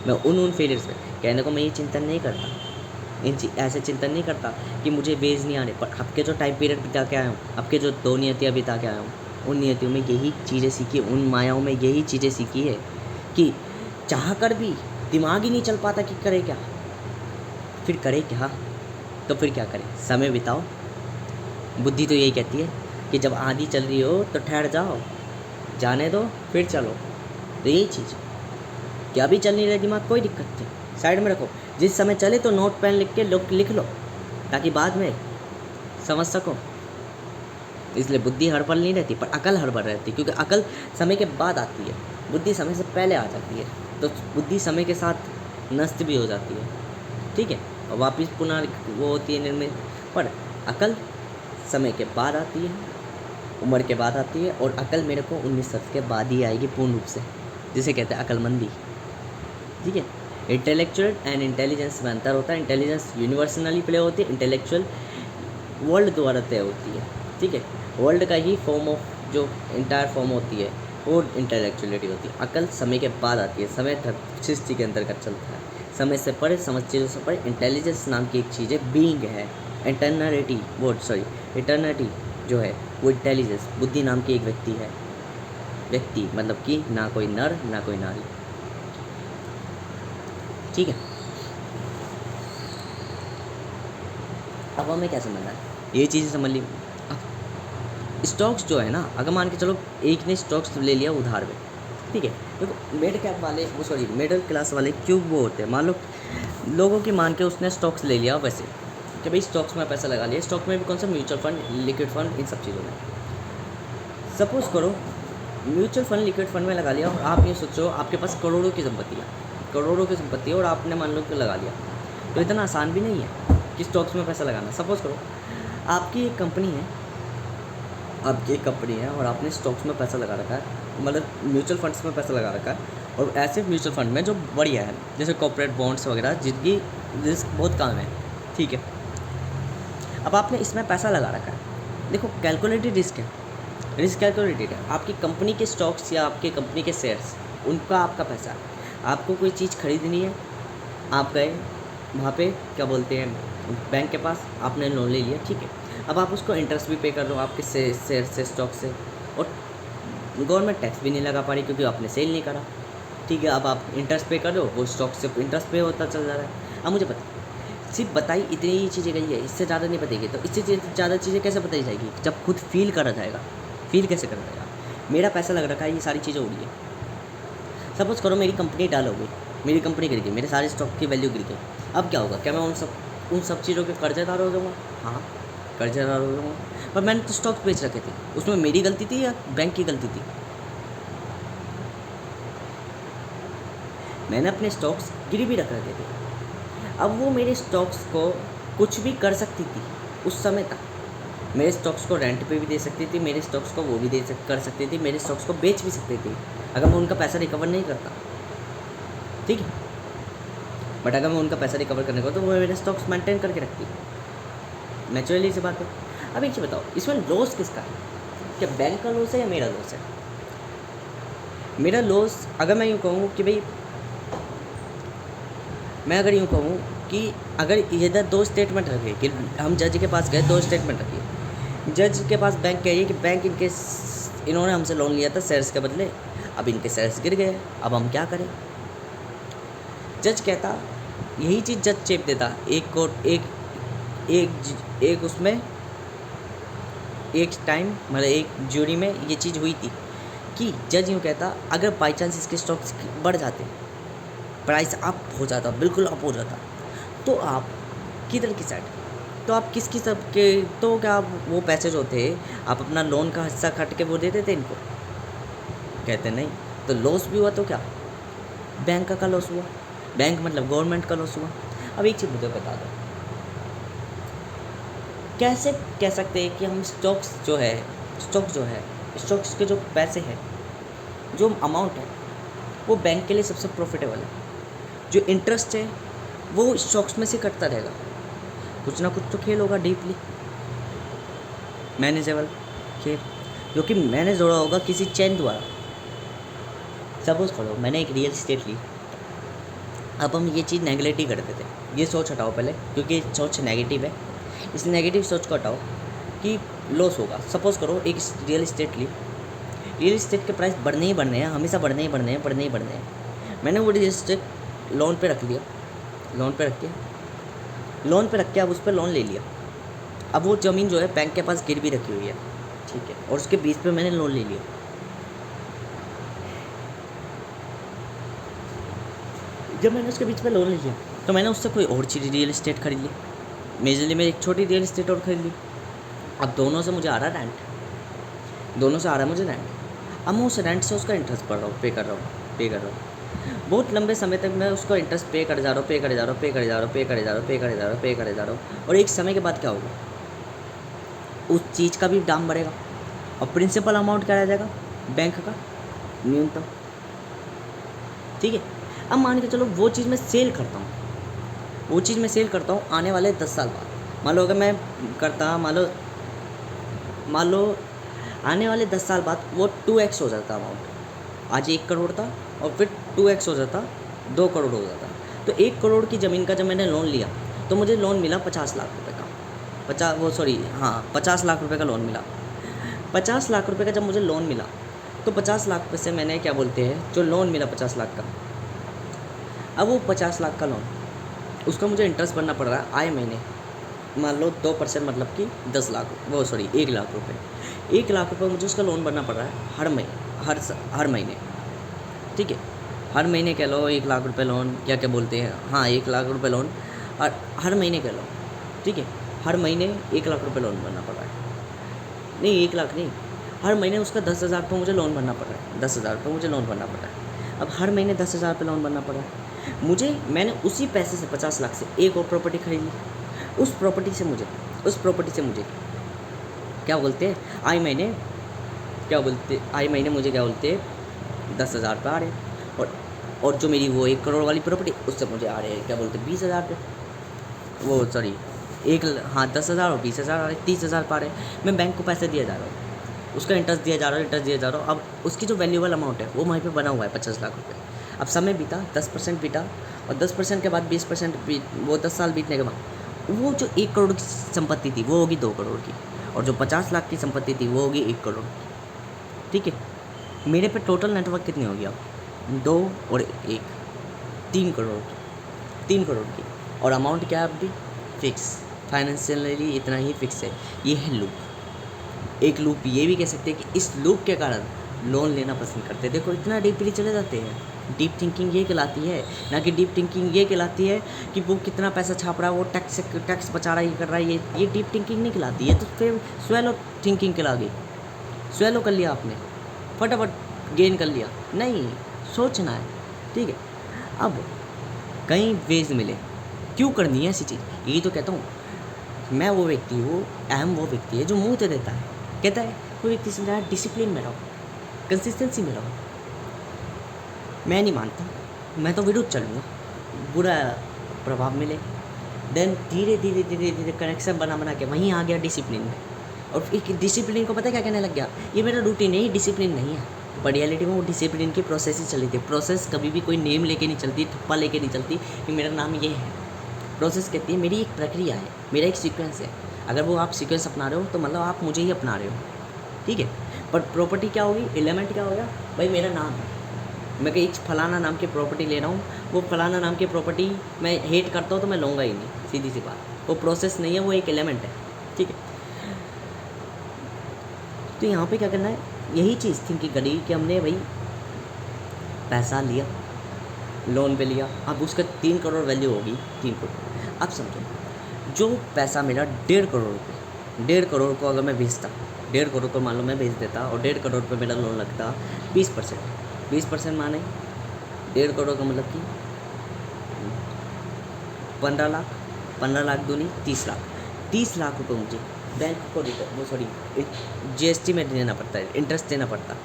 मैं उन फेलियर्स पे कहने को मैं ये चिंतन नहीं करता, ऐसे चिंतन नहीं करता कि मुझे बेज नहीं आने, पर आपके जो टाइम पीरियड बिता के आया हूँ, आपके जो 2 नियतियाँ बिता के आया हूँ, उन नियतियों में यही चीज़ें सीखी, उन मायाओं में यही चीज़ें सीखी है कि चाह कर भी दिमाग ही नहीं चल पाता कि करे क्या, फिर करे क्या। तो फिर क्या करें, समय बिताओ। बुद्धि तो यही कहती है कि जब आंधी चल रही हो तो ठहर जाओ, जाने दो फिर चलो। तो यही चीज़ कि अभी चल नहीं रहा दिमाग, कोई दिक्कत नहीं, साइड में रखो। जिस समय चले तो नोट पेन लिख के लिख लो, ताकि बाद में समझ सको। इसलिए बुद्धि हर पल नहीं रहती, पर अकल हर पल रहती है, क्योंकि अकल समय के बाद आती है, बुद्धि समय से पहले आ जाती है। तो बुद्धि समय के साथ नष्ट भी हो जाती है, ठीक है, और वापस पुनः वो होती है निर्मित। पर अकल समय के बाद आती है, उम्र के बाद आती है, और अकल मेरे को 19 वर्ष के बाद ही आएगी पूर्ण रूप से, जिसे कहते हैं अकलमंदी, ठीक है। इंटेलेक्चुअल एंड इंटेलिजेंस में अंतर होता है। इंटेलिजेंस यूनिवर्सली प्ले होती है, इंटेलेक्चुअल वर्ल्ड द्वारा तय होती है, ठीक है। वर्ल्ड का ही फॉर्म ऑफ जो इंटायर फॉर्म होती है वो इंटेलेक्चुअलिटी होती है। अकल समय के बाद आती है, समय सृष्टि के अंतर्गत चलता है, समय से परे, समझ चीज़ों से परे। इंटेलिजेंस नाम की एक चीज़ है, बीइंग है, इटर्निटी जो है वो इंटेलिजेंस, बुद्धि नाम की एक व्यक्ति है। व्यक्ति मतलब कि ना कोई नर ना कोई नारी, ठीक है। अब हमें क्या समझना है, ये चीज़ें समझ ली। अब स्टॉक्स जो है ना, अगर मान के चलो एक ने स्टॉक्स ले लिया उधार में, ठीक है। देखो मिडिल क्लास वाले क्यों वो होते हैं, मान लो लोगों की मान के उसने स्टॉक्स ले लिया वैसे कि भाई स्टॉक्स में पैसा लगा लिया। स्टॉक में भी कौन सा, म्यूचुअल फंड, लिक्विड फंड, इन सब चीज़ों में। सपोज करो म्यूचुअल फंड, लिक्विड फंड में लगा लिया, और आप ये सोचो आपके पास करोड़ों की संपत्ति है और आपने मान लो कि लगा लिया। तो इतना आसान भी नहीं है कि स्टॉक्स में पैसा लगाना। सपोज करो आपकी एक कंपनी है और आपने स्टॉक्स में पैसा लगा रखा है, मतलब म्यूचुअल फंड्स में पैसा लगा रखा है, और ऐसे म्यूचुअल फंड में जो बढ़िया है, जैसे कॉर्पोरेट बॉन्ड्स वगैरह, जिनकी रिस्क बहुत कम है, ठीक है। अब आपने इसमें पैसा लगा रखा है, देखो कैलकुलेटेड रिस्क है, रिस्क कैलकुलेटेड है। आपकी कंपनी के स्टॉक्स या आपके कंपनी के शेयर्स, उनका आपका पैसा, आपको कोई चीज़ खरीदनी है, आप गए वहाँ पे क्या बोलते हैं बैंक के पास, आपने लोन ले लिया, ठीक है। अब आप उसको इंटरेस्ट भी पे कर रहे हो आपके शेयर से, स्टॉक से, और गवर्नमेंट टैक्स भी नहीं लगा पा रही क्योंकि आपने सेल नहीं करा, ठीक है। अब आप इंटरेस्ट पे कर रहे हो, वो स्टॉक से इंटरेस्ट पे होता चल जा रहा है। अब मुझे पता, सिर्फ बताई इतनी ही चीज़ें गई है, इससे ज़्यादा नहीं बताएगी। तो इससे ज़्यादा चीज़ें कैसे बताई जाएगी, जब खुद फील करा जाएगा। फील कैसे करा जाएगा, मेरा पैसा लग रखा है, ये सारी चीज़ें हो रही है। सपोज करो मेरी कंपनी डाल हो गई, मेरी कंपनी गिर गई, मेरे सारे स्टॉक की वैल्यू गिर गई। अब क्या होगा, क्या मैं उन सब चीज़ों के कर्जेदार हो जाऊँगा? हाँ, कर्जेदार हो जाऊँगा। पर मैंने तो स्टॉक्स बेच रखे थे, उसमें मेरी गलती थी या बैंक की गलती थी? मैंने अपने स्टॉक्स गिरी भी रख रखे थे। अब वो मेरे स्टॉक्स को कुछ भी कर सकती थी उस समय तक। मेरे स्टॉक्स को रेंट पे भी दे सकती थी, मेरे स्टॉक्स को वो भी कर सकती थी, मेरे स्टॉक्स को बेच भी सकती थी अगर मैं उनका पैसा रिकवर नहीं करता, ठीक है। बट अगर मैं उनका पैसा रिकवर करने को तो वो मेरे स्टॉक्स मेंटेन करके रखती, नेचुरली से बात है। अब एक चीज़ बताओ, इसमें लॉस किसका है, क्या बैंक का लॉस है या मेरा लॉस है? मेरा लॉस, अगर मैं यूँ कहूँ कि भाई, मैं अगर यूँ कहूँ कि अगर इधर 2 स्टेटमेंट रखे कि हम जज के पास गए, 2 स्टेटमेंट रखिए, जज के पास बैंक कह रही है कि बैंक इन्होंने हमसे लोन लिया था शेयर्स के बदले, अब इनके शेयर्स गिर गए, अब हम क्या करें? जज कहता, यही चीज़ जज चेप देता एक उसमें एक टाइम, मतलब एक ज्यूरी में ये चीज़ हुई थी कि जज यूँ कहता, अगर बाई चांस इसके स्टॉक्स बढ़ जाते, प्राइस अप हो जाता, बिल्कुल अप हो जाता, तो आप किधर की साइड, तो आप किसकी सब के, तो क्या आप वो पैसे जो थे आप अपना लोन का हिस्सा काट के वो दे देते इनको? कहते नहीं। तो लॉस भी हुआ तो क्या, बैंक का लॉस हुआ, बैंक मतलब गवर्नमेंट का लॉस हुआ। अब एक चीज़ मुझे बता दो, कैसे कह सकते हैं कि हम स्टॉक्स जो है स्टॉक्स के जो पैसे हैं, जो अमाउंट है, वो बैंक के लिए सबसे प्रॉफिटेबल है। जो इंटरेस्ट है वो स्टॉक्स में से कटता रहेगा, कुछ ना कुछ तो खेल होगा डीपली मैनेजेबल खेल, जो कि मैंने जोड़ा होगा किसी चेन द्वारा। सपोज करो मैंने एक रियल इस्टेट ली, अब हम ये चीज़ नेगलेक्ट करते थे, ये सोच हटाओ पहले, क्योंकि ये सोच नेगेटिव है। इस नेगेटिव सोच को हटाओ कि लॉस होगा। सपोज करो एक रियल इस्टेट ली, रियल इस्टेट के प्राइस बढ़ने ही बढ़ने हैं, हमेशा बढ़ने ही बढ़ने हैं। मैंने वो रियल इस्टेट लोन पे रख लिया, लोन पे रख के अब उस पर लोन ले लिया। अब वो ज़मीन जो है बैंक के पास गिरवी रखी हुई है, ठीक है, और उसके बीच पे मैंने लोन ले लिया। जब मैंने उसके बीच में लोन ले लिया तो मैंने उससे कोई और चीज़ रियल इस्टेट खरीद ली, मेजरली में एक छोटी रियल इस्टेट और खरीद ली। अब दोनों से मुझे आ रहा है रेंट, दोनों से आ रहा है मुझे रेंट। अब मैं उस रेंट से उसका इंटरेस्ट पड़ रहा हूँ, पे कर रहा हूँ। बहुत लंबे समय तक मैं उसका इंटरेस्ट पे करे जा रहा हूँ। और एक समय के बाद क्या होगा, उस चीज़ का भी दाम बढ़ेगा और प्रिंसिपल अमाउंट क्या रह जाएगा बैंक का, न्यूनतम। ठीक है, अब मान के चलो वो चीज़ मैं सेल करता हूँ आने वाले 10 साल बाद। मान लो अगर मैं करता, मान लो आने वाले 10 साल बाद वो 2x हो जाता अमाउंट। आज 1 करोड़ था और फिर 2x हो जाता, 2 करोड़ हो जाता। तो 1 करोड़ की ज़मीन का जब मैंने लोन लिया तो मुझे लोन मिला 50 लाख रुपए का। 50 लाख रुपए का लोन मिला। 50 लाख रुपए का जब मुझे लोन मिला तो 50 लाख रुपये से मैंने क्या बोलते हैं, जो लोन मिला 50 लाख का, अब वो 50 लाख का लोन, उसका मुझे इंटरेस्ट भरना पड़ रहा है आए महीने। मान लो 2%, मतलब कि 1 लाख रुपए। 1 लाख रुपये मुझे उसका लोन भरना पड़ रहा है हर महीने। ठीक है, हर महीने कह लो 1 लाख रुपये लोन, क्या बोलते हैं, हाँ 1 लाख रुपये लोन, और हर महीने कह लो। ठीक है, हर महीने 1 लाख रुपये लोन भरना पड़ रहा है। नहीं 1 लाख नहीं, हर महीने उसका 10,000 रुपये मुझे लोन भरना पड़ रहा है। 10,000 रुपये मुझे लोन भरना पड़ रहा है। अब हर महीने 10,000 रुपये लोन भरना पड़ रहा है मैंने उसी पैसे से 50 लाख से एक और प्रॉपर्टी खरीद ली। उस प्रॉपर्टी से मुझे क्या बोलते हैं, आई महीने मुझे क्या बोलते हैं 10,000 रुपये आ रहे हैं। और जो मेरी वो 1 करोड़ वाली प्रॉपर्टी, उससे मुझे आ रहे हैं क्या बोलते हैं 20,000 रुपये। वो सॉरी 10,000 और 20,000 आ रहे, 30,000 पा रहे। मैं बैंक को पैसे दिया जा रहा हूँ, उसका इंटरेस्ट दिया जा रहा हूँ। अब उसकी जो वैल्यूएबल अमाउंट है वो वहीं पे बना हुआ है 50 लाख रुपये। अब समय बीता, 10% बीता, और 10% के बाद 20% वो 10 साल बीतने के बाद वो जो 1 करोड़ की संपत्ति थी वो होगी 2 करोड़ की, और जो 50 लाख की संपत्ति थी वो होगी 1 करोड़ की। ठीक है, मेरे पे टोटल नेटवर्क कितनी होगी अब, 2 और 1, 3 करोड़ की। और अमाउंट क्या है अब भी फिक्स, फाइनेंशियली इतना ही फिक्स है। ये है लूप। एक लूप ये भी कह सकते हैं कि इस लूप के कारण लोन लेना पसंद करते हैं। देखो इतना डीपली चले जाते हैं। डीप थिंकिंग ये कहलाती है, ना कि डीप थिंकिंग ये कहलाती है कि वो कितना पैसा छाप रहा है, वो टैक्स बचा रहा है, ये कर रहा है। ये डीप थिंकिंग नहीं कहलाती है। तो फिर स्वेलो थिंकिंग कहला गई। स्वेलो कर लिया आपने, फटाफट गेन कर लिया, नहीं सोचना है। ठीक है, अब कई वेज मिले, क्यों करनी है ऐसी चीज़। यही तो कहता हूँ मैं वो व्यक्ति हूँ, अहम वो व्यक्ति है जो मुँह तो देता है, कहता है कोई व्यक्ति समझा डिसिप्लिन में रहो, कंसिस्टेंसी में रहो। मैं नहीं मानता, मैं तो विरुद्ध चलूँगा, बुरा प्रभाव मिले। देन धीरे धीरे कनेक्शन बना के वहीं आ गया डिसिप्लिन में। और एक डिसिप्लिन को पता क्या कहने लग गया, ये मेरा रूटीन है, ये डिसिप्लिन नहीं है। पर रियलिटी में वो डिसिप्लिन की प्रोसेस ही चली थी। प्रोसेस कभी भी कोई नेम लेके नहीं चलती, थप्पा लेके नहीं चलती कि मेरा नाम ये है। प्रोसेस कहती है मेरी एक प्रक्रिया है, मेरा एक सीक्वेंस है। अगर वो आप सीक्वेंस अपना रहे हो तो मतलब आप मुझे ही अपना रहे हो। ठीक है, पर प्रॉपर्टी क्या होगी, एलिमेंट क्या होगा, भाई मेरा नाम है, मैं कहीं फलाना नाम की प्रॉपर्टी ले रहा हूँ, वो फलाना नाम की प्रॉपर्टी मैं हेट करता हूँ तो मैं लूँगा ही नहीं, सीधी सी बात। वो प्रोसेस नहीं है, वो एक एलिमेंट है। ठीक है, तो यहाँ पे क्या करना है, यही चीज़ थिंकिंग करी कि हमने भाई पैसा लिया, लोन पे लिया, अब उसका 3 करोड़ वैल्यू होगी, 3 करोड़। अब समझो, जो पैसा मेरा 1.5 करोड़ रुपये, 1.5 करोड़ को अगर मैं बेचता, 1.5 करोड़ को मान लो मैं बेच देता और 1.5 करोड़ पे मेरा लोन लगता 20% माने 1.5 करोड़ का मतलब कि 15 लाख दूनी 30 लाख। 30 लाख रुपये मुझे बैंक को GST में देना पड़ता है, इंटरेस्ट देना पड़ता,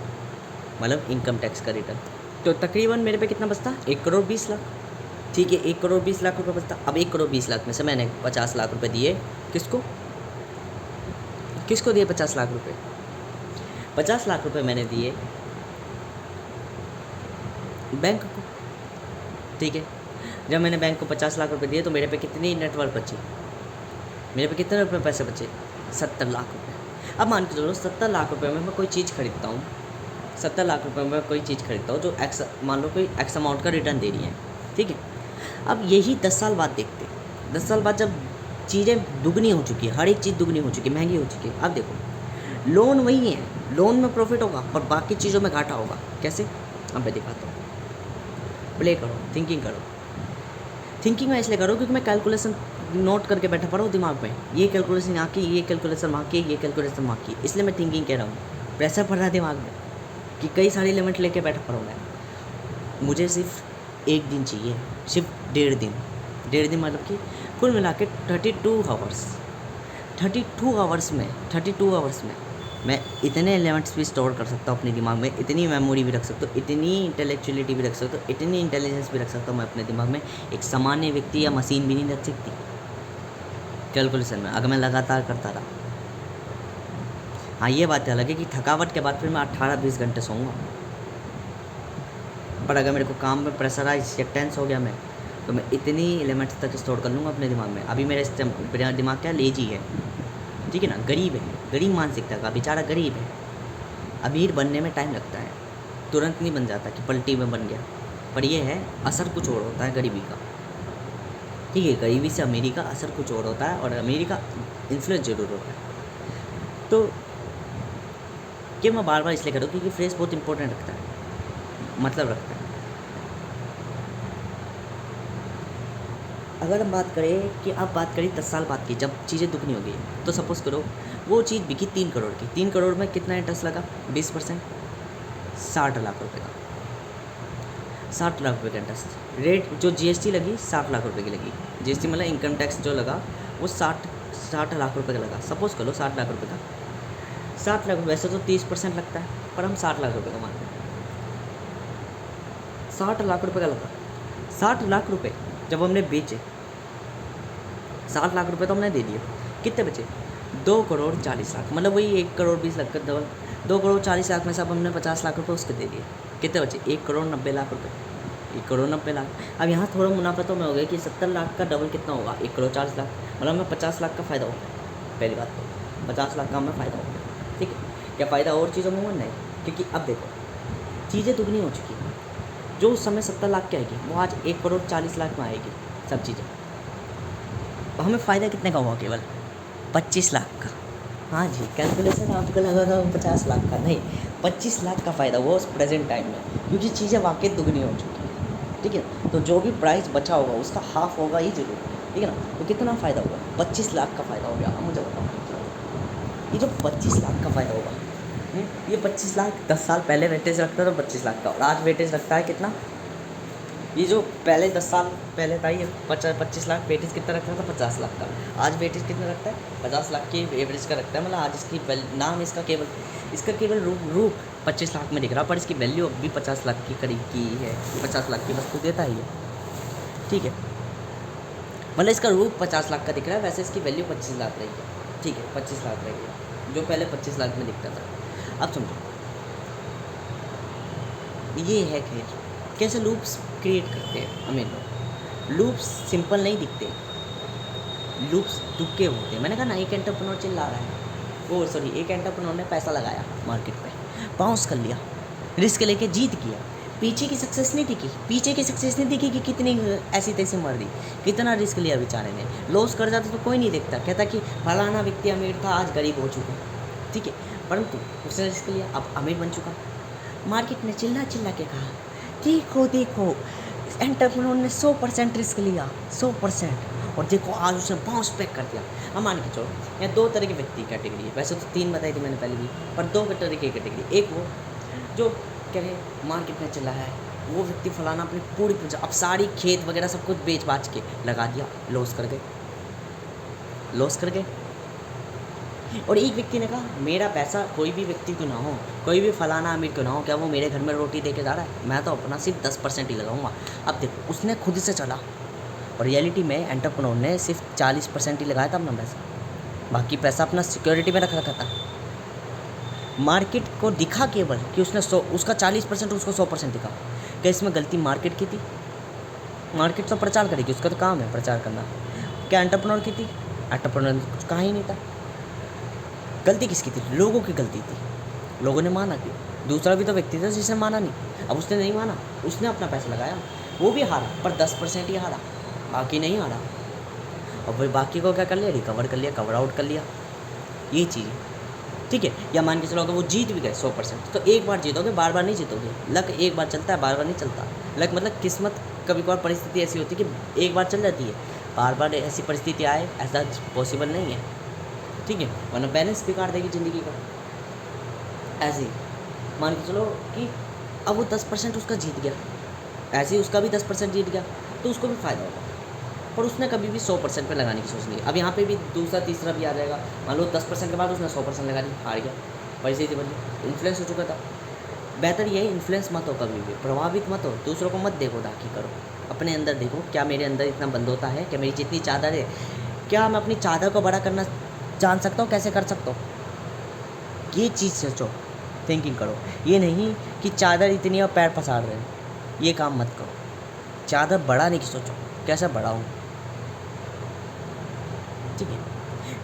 मतलब इनकम टैक्स का रिटर्न। तो तकरीबन मेरे पे कितना बचता, 1 करोड़ 20 लाख। ठीक है, 1 करोड़ 20 लाख रुपये बचता। अब 1 करोड़ 20 लाख में से मैंने 50 लाख रुपये दिए, किसको दिए 50 लाख रुपये? 50 लाख रुपये मैंने दिए बैंक को। ठीक है, जब मैंने बैंक को 50 लाख रुपये दिए तो मेरे पे कितनी नेटवर्क बची, मेरे पे कितने रुपये पैसे बचे, 70 लाख रुपये। अब मान के चलो 70 लाख रुपये में मैं कोई चीज़ खरीदता हूँ, 70 लाख रुपये में कोई चीज़ खरीदता हूँ जो मान लो कोई एक्स अमाउंट का रिटर्न दे रही है। ठीक है, अब यही 10 साल बाद देखते, 10 साल बाद जब चीज़ें दुगनी हो चुकी है, हर एक चीज़ दुगनी हो चुकी है, महंगी हो चुकी है। अब देखो लोन वही है, लोन में प्रॉफिट होगा पर बाकी चीज़ों में घाटा होगा। कैसे? अब मैं दिखाता हूँ। प्ले करो, थिंकिंग करो। थिंकिंग में इसलिए करो क्योंकि मैं कैलकुलेशन नोट करके बैठा पड़ा हूँ दिमाग में, ये कैलकुलेशन यहाँ की, ये कैलकुलेशन वहाँ की, ये कैलकुलेशन वहाँ की, इसलिए मैं थिंकिंग कह रहा हूँ। प्रेशर पड़ रहा है दिमाग में कि कई सारे एलिमेंट लेके बैठा पड़ा हूँ मैं। मुझे सिर्फ एक दिन चाहिए, सिर्फ 1.5 दिन। 1.5 दिन मतलब कि कुल मिला के 32 आवर्स में मैं इतने एलिमेंट्स भी स्टोर कर सकता हूँ अपने दिमाग में, इतनी मेमोरी भी रख सकता हूँ, इतनी इंटेलेक्चुअलिटी भी रख सकता हूँ, इतनी इंटेलिजेंस भी रख सकता हूँ मैं अपने दिमाग में। एक सामान्य व्यक्ति या मशीन भी नहीं रख सकती कैलकुलेशन में, अगर मैं लगातार करता रहा। हाँ, ये बात अलग है कि थकावट के बाद फिर मैं 18-20 घंटे सोऊंगा, पर अगर मेरे को काम में प्रेशराइज या टेंस हो गया मैं, तो मैं इतनी एलिमेंट्स तक स्टोर कर लूँगा अपने दिमाग में। अभी मेरा दिमाग क्या लेजी है, ठीक है ना, गरीब है, गरीब मानसिकता का, बेचारा गरीब है। अमीर बनने में टाइम लगता है, तुरंत नहीं बन जाता कि पलटी में बन गया। पर यह है, असर कुछ और होता है गरीबी का, ठीक है। गरीबी से अमीरी का असर कुछ और होता है, और अमीरी का इन्फ्लुएंस जरूर होता है। तो कि मैं बार बार इसलिए करूँ क्योंकि फ्रेज बहुत इंपॉर्टेंट रखता है, मतलब रखता है। अगर हम बात करें कि आप बात करें 10 साल बाद की, जब चीज़ें दुगनी हो गई, तो सपोज़ करो वो चीज़ बिकी 3 करोड़ की। 3 करोड़ में कितना इंटरेस्ट लगा? 20%, 60 लाख रुपए का। 60 लाख रुपये का इंटरेस्ट रेट। जो जीएसटी लगी 60 लाख रुपए की लगी। जीएसटी मतलब इनकम टैक्स जो लगा वो 60 लाख रुपए का लगा। सपोज़ करो 60 लाख रुपए का। 60 लाख, वैसे तो 30% लगता है, पर हम 60 लाख रुपए का मानते हैं। 60 लाख रुपए का लगा। 60 लाख रुपए जब हमने बेचे, 60 लाख रुपए तो हमने दे दिए, कितने बचे? 2 करोड़ 40 लाख, मतलब वही 1 करोड़ 20 लाख का डबल। 2 करोड़ 40 लाख में से अब हमने 50 लाख रुपए उसके दे दिए, कितने बचे? 1 करोड़ 90 लाख रुपए। 1 करोड़ 90 लाख। अब यहाँ थोड़ा मुनाफा तो मैं हो गया कि 70 लाख का डबल कितना होगा? 1 करोड़ 40 लाख, मतलब हमें 50 लाख का फ़ायदा होगा। पहली बात तो 50 लाख का हमें फ़ायदा होगा, ठीक है। क्या फ़ायदा और चीज़ों में? नहीं, क्योंकि अब देखो चीज़ें दुगनी हो चुकी हैं। जो उस समय 70 लाख की आएगी वो आज 1 करोड़ 40 लाख में आएगी, सब चीज़ें। हमें फ़ायदा कितने का हुआ? केवल 25 लाख का। हाँ जी, कैलकुलेशन आपको लगा 50 लाख का, नहीं 25 लाख का फ़ायदा हुआ उस प्रेजेंट टाइम में, क्योंकि चीज़ें वाकई दुगनी हो चुकी हैं, ठीक है। तो जो भी प्राइस बचा होगा उसका हाफ होगा ही जरूर, ठीक है ना। तो कितना फ़ायदा होगा? 25 लाख का फ़ायदा हो गया। अब मुझे बताओ, ये जो 25 लाख का फ़ायदा होगा, ये 25 लाख 10 साल पहले वेटेज रखता था 25 लाख का, और आज वेटेज रखता है कितना? ये जो पहले 10 साल पहले था ये 25 लाख, वेटेज कितना रखता था? 50 लाख का। आज वेटेज कितना रखता है? 50 लाख की एवरेज का रखता है। मतलब आज इसकी नाम इसका केवल रूप 25 लाख में दिख रहा, पर इसकी वैल्यू अब भी 50 लाख के करीब की है। 50 लाख की वस्तु देता ही है, ठीक है। मतलब इसका रूप 50 लाख का दिख रहा है, वैसे इसकी वैल्यू 25 लाख रहेगी, ठीक है। 25 लाख रहेगी, जो पहले 25 लाख में दिखता था। अब समझो, ये है खेल, कैसे लूप्स क्रिएट करते हैं अमीर लोग। लूप्स सिंपल नहीं दिखते, लूप्स दुक्के होते हैं। मैंने कहा ना, एक एंटरप्रेन्योर चिल्ला रहा है, एक एंटरप्रेन्योर ने पैसा लगाया मार्केट पे, बाउंस कर लिया, रिस्क लेके जीत किया। पीछे की सक्सेस नहीं दिखी कि कितनी ऐसी तैसी मर दी, कितना रिस्क लिया बेचारे ने। लॉस कर जाता तो कोई नहीं देखता, कहता कि फलाना व्यक्ति अमीर था आज गरीब हो चुका, ठीक है। परंतु उसने रिस्क लिया, अब अमीर बन चुका। मार्केट ने चिल्ला के कहा, देखो एंटरप्रेन्योर ने 100% रिस्क लिया, 100%, और देखो आज उसने बाउंस बैक कर दिया। अब मान के चलो, यहाँ 2 तरह के व्यक्ति कैटेगरी है, वैसे तो 3 बताई थी मैंने पहले भी, पर 2 तरह की कैटेगरी। एक वो जो कहे मार्केट में चला है, वो व्यक्ति फलाना अपनी पूरी अब सारी खेत वगैरह सब कुछ बेच बाच के लगा दिया, लॉस कर गए। और एक व्यक्ति ने कहा मेरा पैसा कोई भी व्यक्ति को ना हो, कोई भी फलाना अमीर को ना हो, क्या वो मेरे घर में रोटी दे के जा रहा है, मैं तो अपना सिर्फ 10% ही लगाऊंगा। अब देखो, उसने खुद से चला, और रियलिटी में एंटरप्रेन्योर ने सिर्फ 40% ही लगाया था अपना पैसा, बाकी पैसा अपना सिक्योरिटी में रखा था। मार्केट को दिखा केवल कि उसने उसका 40%, उसको 100% दिखा। क्या इसमें गलती मार्केट की थी? मार्केट तो प्रचार करेगी, उसका तो काम है प्रचार करना। क्या एंटरप्रेन्योर की थी? एंटरप्रेन्योर ने कुछ कहा ही नहीं था। गलती किसकी थी? लोगों की गलती थी, लोगों ने माना क्यों? दूसरा भी तो व्यक्ति था जिसने माना नहीं। अब उसने नहीं माना, उसने अपना पैसा लगाया, वो भी हारा, पर 10% ही हारा, बाकी नहीं हारा। और फिर बाकी को क्या कर लिया, रिकवर कर लिया, कवर आउट कर लिया, ये चीज़ है। ठीक है, या मान के चलो अगर वो जीत भी गए 100%, तो एक बार जीतोगे, बार बार नहीं जीतोगे। लक एक बार चलता है, बार बार नहीं चलता। लक मतलब किस्मत, कभी कभार परिस्थिति ऐसी होती है कि एक बार चल जाती है, बार बार ऐसी परिस्थिति आए ऐसा पॉसिबल नहीं है। ठीक है, वरना बैलेंस बिगाड़ देगी ज़िंदगी का। ऐसे ही मान के चलो कि अब वो 10% उसका जीत गया, ऐसे ही उसका भी 10% जीत गया, तो उसको भी फ़ायदा होगा। पर उसने कभी भी 100% पे लगाने की सोच नहीं। अब यहाँ पे भी दूसरा तीसरा भी आ जाएगा। मान लो 10% के बाद उसने 100% लगा दी, हार गया, परिस्थिति बदली, इन्फ्लुएंस हो चुका था। बेहतर ये है इन्फ्लुएंस मत हो, कभी भी प्रभावित मत हो, दूसरों को मत देखो, ताकि करो अपने अंदर देखो, क्या मेरे अंदर इतना बंदोता है, क्या मेरी जितनी चादर है, क्या मैं अपनी चादर को बड़ा करना जान सकता हूँ, कैसे कर सकता हूँ, ये चीज़ सोचो, थिंकिंग करो। ये नहीं कि चादर इतनी और पैर पसार रहे हैं, ये काम मत करो। चादर बढ़ाने की सोचो, कैसे बढ़ाऊँ। ठीक है,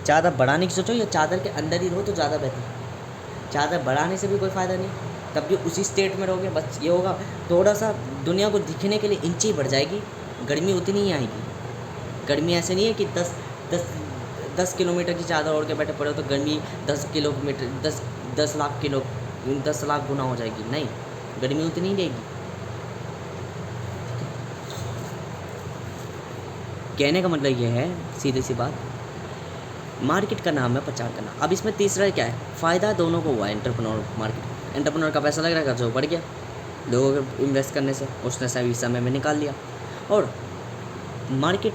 चादर बढ़ाने की सोचो, या चादर के अंदर ही रहो तो ज़्यादा बेहतर। चादर बढ़ाने से भी कोई फ़ायदा नहीं, तब भी उसी स्टेट में रहोगे। बस ये होगा, थोड़ा सा दुनिया को दिखने के लिए इंची बढ़ जाएगी, गर्मी उतनी ही आएगी। गर्मी ऐसे नहीं है कि 10 किलोमीटर की चादर ओढ़ के बैठे पड़े हो तो गर्मी 10 किलोमीटर 10 लाख गुना हो जाएगी। नहीं, गर्मी उतनी ही रहेगी। कहने का मतलब ये है, सीधी सी बात, मार्केट का नाम है प्रचार करना। अब इसमें तीसरा क्या है, फ़ायदा दोनों को हुआ। एंटरप्रेन्योर मार्केट, एंटरप्रेन्योर का पैसा लग रहा है, जो बढ़ गया लोगों के इन्वेस्ट करने से, उसने सही समय में निकाल लिया। और मार्केट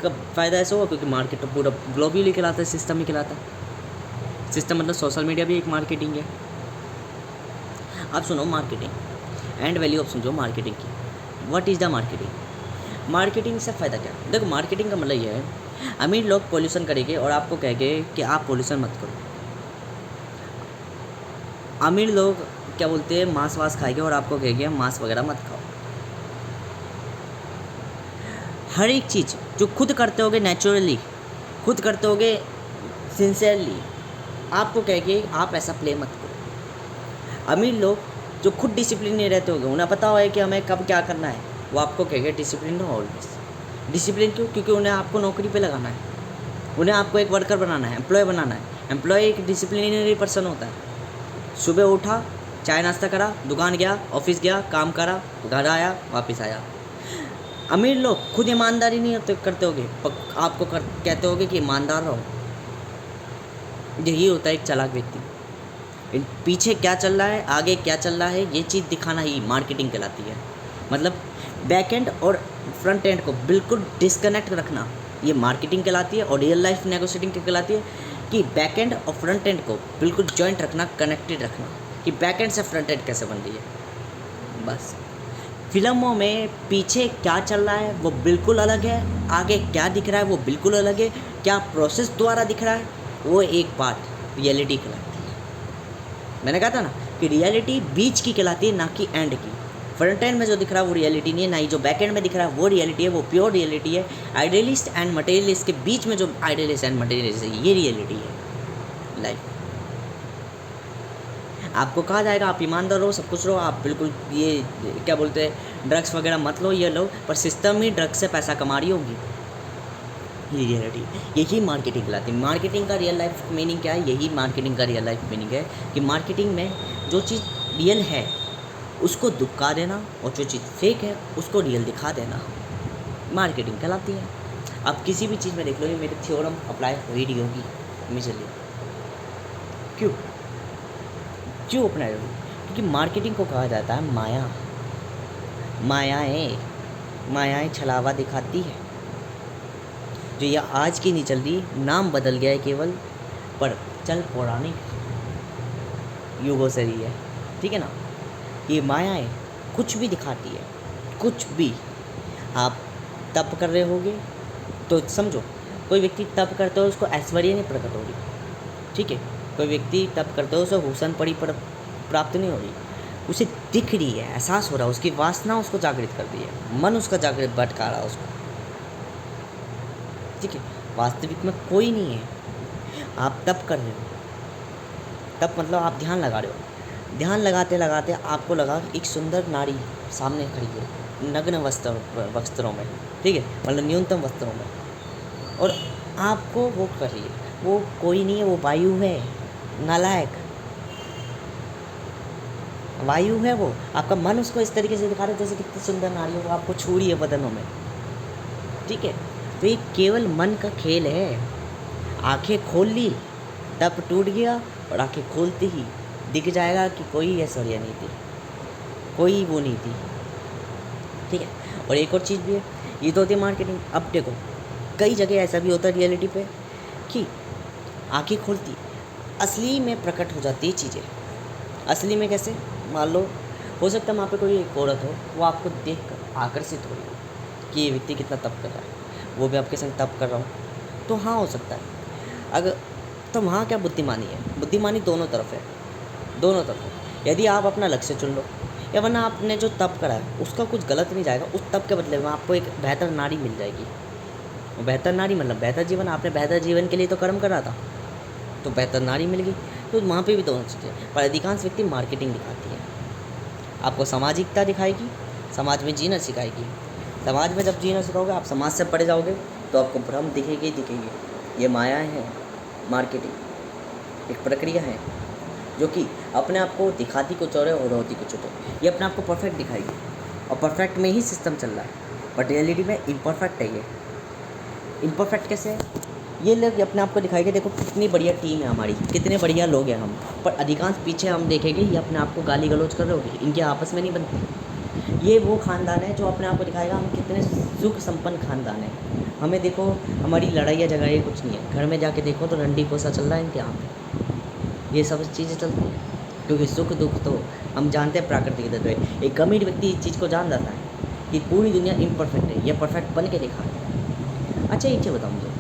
का फ़ायदा ऐसा हुआ क्योंकि मार्केट तो पूरा ग्लोबली खिलाता है, सिस्टम ही खिलाता है। सिस्टम मतलब सोशल मीडिया भी एक मार्केटिंग है। अब सुनो, मार्केटिंग एंड वैल्यू ऑफ समझो मार्केटिंग की। What is the marketing? Marketing से फ़ायदा क्या है? देखो, मार्केटिंग का मतलब ये है, अमीर लोग पोल्यूशन करेंगे और आपको कहेंगे कि आप पोल्यूशन मत करो। अमीर लोग क्या बोलते हैं, मांस वास खाएंगे और आपको कहेंगे मांस वगैरह मत खाओ। हर एक चीज़ जो खुद करते होगे नेचुरली, खुद करते होगे सिंसियरली, आपको कहेंगे आप ऐसा प्ले मत करो। अमीर लोग जो खुद डिसिप्लिन नहीं रहते होंगे, उन्हें पता होगा कि हमें कब क्या करना है, वो आपको कहेंगे डिसिप्लिन हो ऑलवेज। डिसिप्लिन क्यों? क्योंकि उन्हें आपको नौकरी पे लगाना है, उन्हें आपको एक वर्कर बनाना है, एम्प्लॉय बनाना है। एम्प्लॉय एक डिसिप्लिनरी पर्सन होता है। सुबह उठा, चाय नाश्ता करा, दुकान गया, ऑफिस गया, काम करा, घर आया, वापस आया। अमीर लोग खुद ईमानदारी नहीं करते होगे, आपको कहते होगे कि ईमानदार रहो। यही होता है एक चालाक व्यक्ति। पीछे क्या चल रहा है, आगे क्या चल रहा है, ये चीज़ दिखाना ही मार्केटिंग कहलाती है। मतलब बैक एंड और फ्रंट एंड को बिल्कुल डिस्कनेक्ट रखना, ये मार्केटिंग कहलाती है। और रियल लाइफ नेगोशिएटिंग कहलाती है कि बैक एंड और फ्रंट एंड को बिल्कुल जॉइंट रखना, कनेक्टेड रखना, कि बैक एंड से फ्रंट एंड कैसे बन रही है। बस फिल्मों में पीछे क्या चल रहा है वो बिल्कुल अलग है, आगे क्या दिख रहा है वो बिल्कुल अलग है, क्या प्रोसेस द्वारा दिख रहा है वो एक पार्ट रियलिटी कहलाती है। मैंने कहा था ना कि रियलिटी बीच की कहलाती है, ना कि एंड की। फ्रंट एंड में जो दिख रहा है वो रियलिटी नहीं है, ना ही जो बैक एंड में दिख रहा है वो रियलिटी है, वो प्योर रियलिटी है। आइडियलिस्ट एंड मटेरियलिस्ट के बीच में जो आइडियलिस्ट एंड मटेरियलिस्ट है, ये रियलिटी है लाइफ। आपको कहा जाएगा आप ईमानदार रहो, सब कुछ रहो, आप बिल्कुल ये क्या बोलते हैं ड्रग्स वगैरह मत लो, ये लो, पर सिस्टम ही ड्रग्स से पैसा कमा रही होगी। ये रियलिटी, यही मार्केटिंग कहलाती है। मार्केटिंग का रियल लाइफ मीनिंग क्या है? यही मार्केटिंग का रियल लाइफ मीनिंग है कि मार्केटिंग में जो चीज़ रियल है उसको दुबका देना, और जो चीज़ फेक है उसको रियल दिखा देना, मार्केटिंग कहलाती है। आप किसी भी चीज़ में देख लो, ये मेरी थ्योरम अप्लाई हो ही रही होगी इमीजिएटली। क्यों अपनाई होगी? क्योंकि मार्केटिंग को कहा जाता है माया। मायाएं छलावा दिखाती है, जो ये आज की नहीं चल रही, नाम बदल गया है केवल, पर चल पौराणिक युगों से रही है। ठीक है ना? ये मायाएं कुछ भी दिखाती है, कुछ भी। आप तप कर रहे होगे तो समझो, कोई व्यक्ति तप करते हो उसको ऐश्वर्य नहीं प्रकट हो रही। ठीक है, कोई व्यक्ति तप करते हो उसे हुसन पड़ी प्राप्त नहीं हो रही, उसे दिख रही है, एहसास हो रहा है, उसकी वासना उसको जागृत कर रही है, मन उसका जागृत भटका रहा है उसको। ठीक है, वास्तविक में कोई नहीं है। आप तप कर रहे हो, तप मतलब आप ध्यान लगा रहे हो। ध्यान लगाते लगाते आपको लगा एक सुंदर नारी सामने खड़ी है, नग्न वस्त्रों में। ठीक है, मतलब न्यूनतम वस्त्रों में। और आपको वो करिए, वो कोई नहीं है, वो वायु है, नालायक वायु है वो। आपका मन उसको इस तरीके से दिखा रहा है जैसे कितनी सुंदर नारी हो, वो आपको छू रही है बदनों में, ठीक है। तो ये केवल मन का खेल है। आंखें खोल ली तब टूट गया, और आंखें खोलते ही दिख जाएगा कि कोई ऐश्वर्या नहीं थी, कोई वो नहीं थी, ठीक है। और एक और चीज़ भी है, ये तो होती है मार्केटिंग। अब देखो कई जगह ऐसा भी होता है रियलिटी पे कि आंखें खोलती असली में प्रकट हो जाती है चीज़ें। असली में कैसे? मान लो हो सकता है वहाँ पे कोई एक औरत हो, वो आपको देख कर आकर्षित हो रही हो कि ये व्यक्ति कितना तप कर रहा है, वो भी आपके संग तप कर रहा हो, तो हाँ हो सकता है। अगर तो वहाँ क्या बुद्धिमानी है? बुद्धिमानी दोनों तरफ है, दोनों तरफ है। यदि आप अपना लक्ष्य चुन लो, या वरना आपने जो तप करा है उसका कुछ गलत नहीं जाएगा, उस तप के बदले में आपको एक बेहतर नारी मिल जाएगी। बेहतर नारी मतलब बेहतर जीवन। आपने बेहतर जीवन के लिए तो कर्म करा था, तो बेहतर नारी मिल गई। तो वहाँ पे भी दोनों चीज़ें। पर अधिकांश व्यक्ति मार्केटिंग दिखाती है, आपको सामाजिकता दिखाएगी, समाज में जीना सिखाएगी। समाज में जब जीना सिखाओगे, आप समाज से पढ़े जाओगे तो आपको भ्रम दिखेगी दिखेंगे। ये मायाएँ हैं, मार्केटिंग एक प्रक्रिया है जो कि अपने आप को दिखाती कुछ और है और होती कुछ और है। ये अपने आप को परफेक्ट दिखाएगी, और परफेक्ट में ही सिस्टम चल रहा है, बट रियलिटी में इम्परफेक्ट है। ये इम्परफेक्ट कैसे है? ये लोग अपने आप को दिखाएंगे, देखो कितनी बढ़िया टीम है हमारी, कितने बढ़िया लोग हैं हम, पर अधिकांश पीछे हम देखेंगे ये अपने आप को गाली गलौज कर रहे होगी, इनके आपस में नहीं बनती। ये वो ख़ानदान है जो अपने आप को दिखाएगा हम कितने सुख संपन्न ख़ानदान है। हमें देखो हमारी लड़ाइयाँ झगड़ाइयाँ कुछ नहीं है, घर में जाके देखो तो रंडी कोसा चल रहा है इनके यहाँ पे। ये सब चीज़ें चलती हैं क्योंकि सुख दुख तो हम जानते हैं प्राकृतिक तत्व है। एक अमीर व्यक्ति इस चीज़ को जान जाता है कि पूरी दुनिया इम्परफेक्ट है, ये परफेक्ट बन के दिखा है। अच्छा एक चीज़ बताऊँ मुझे,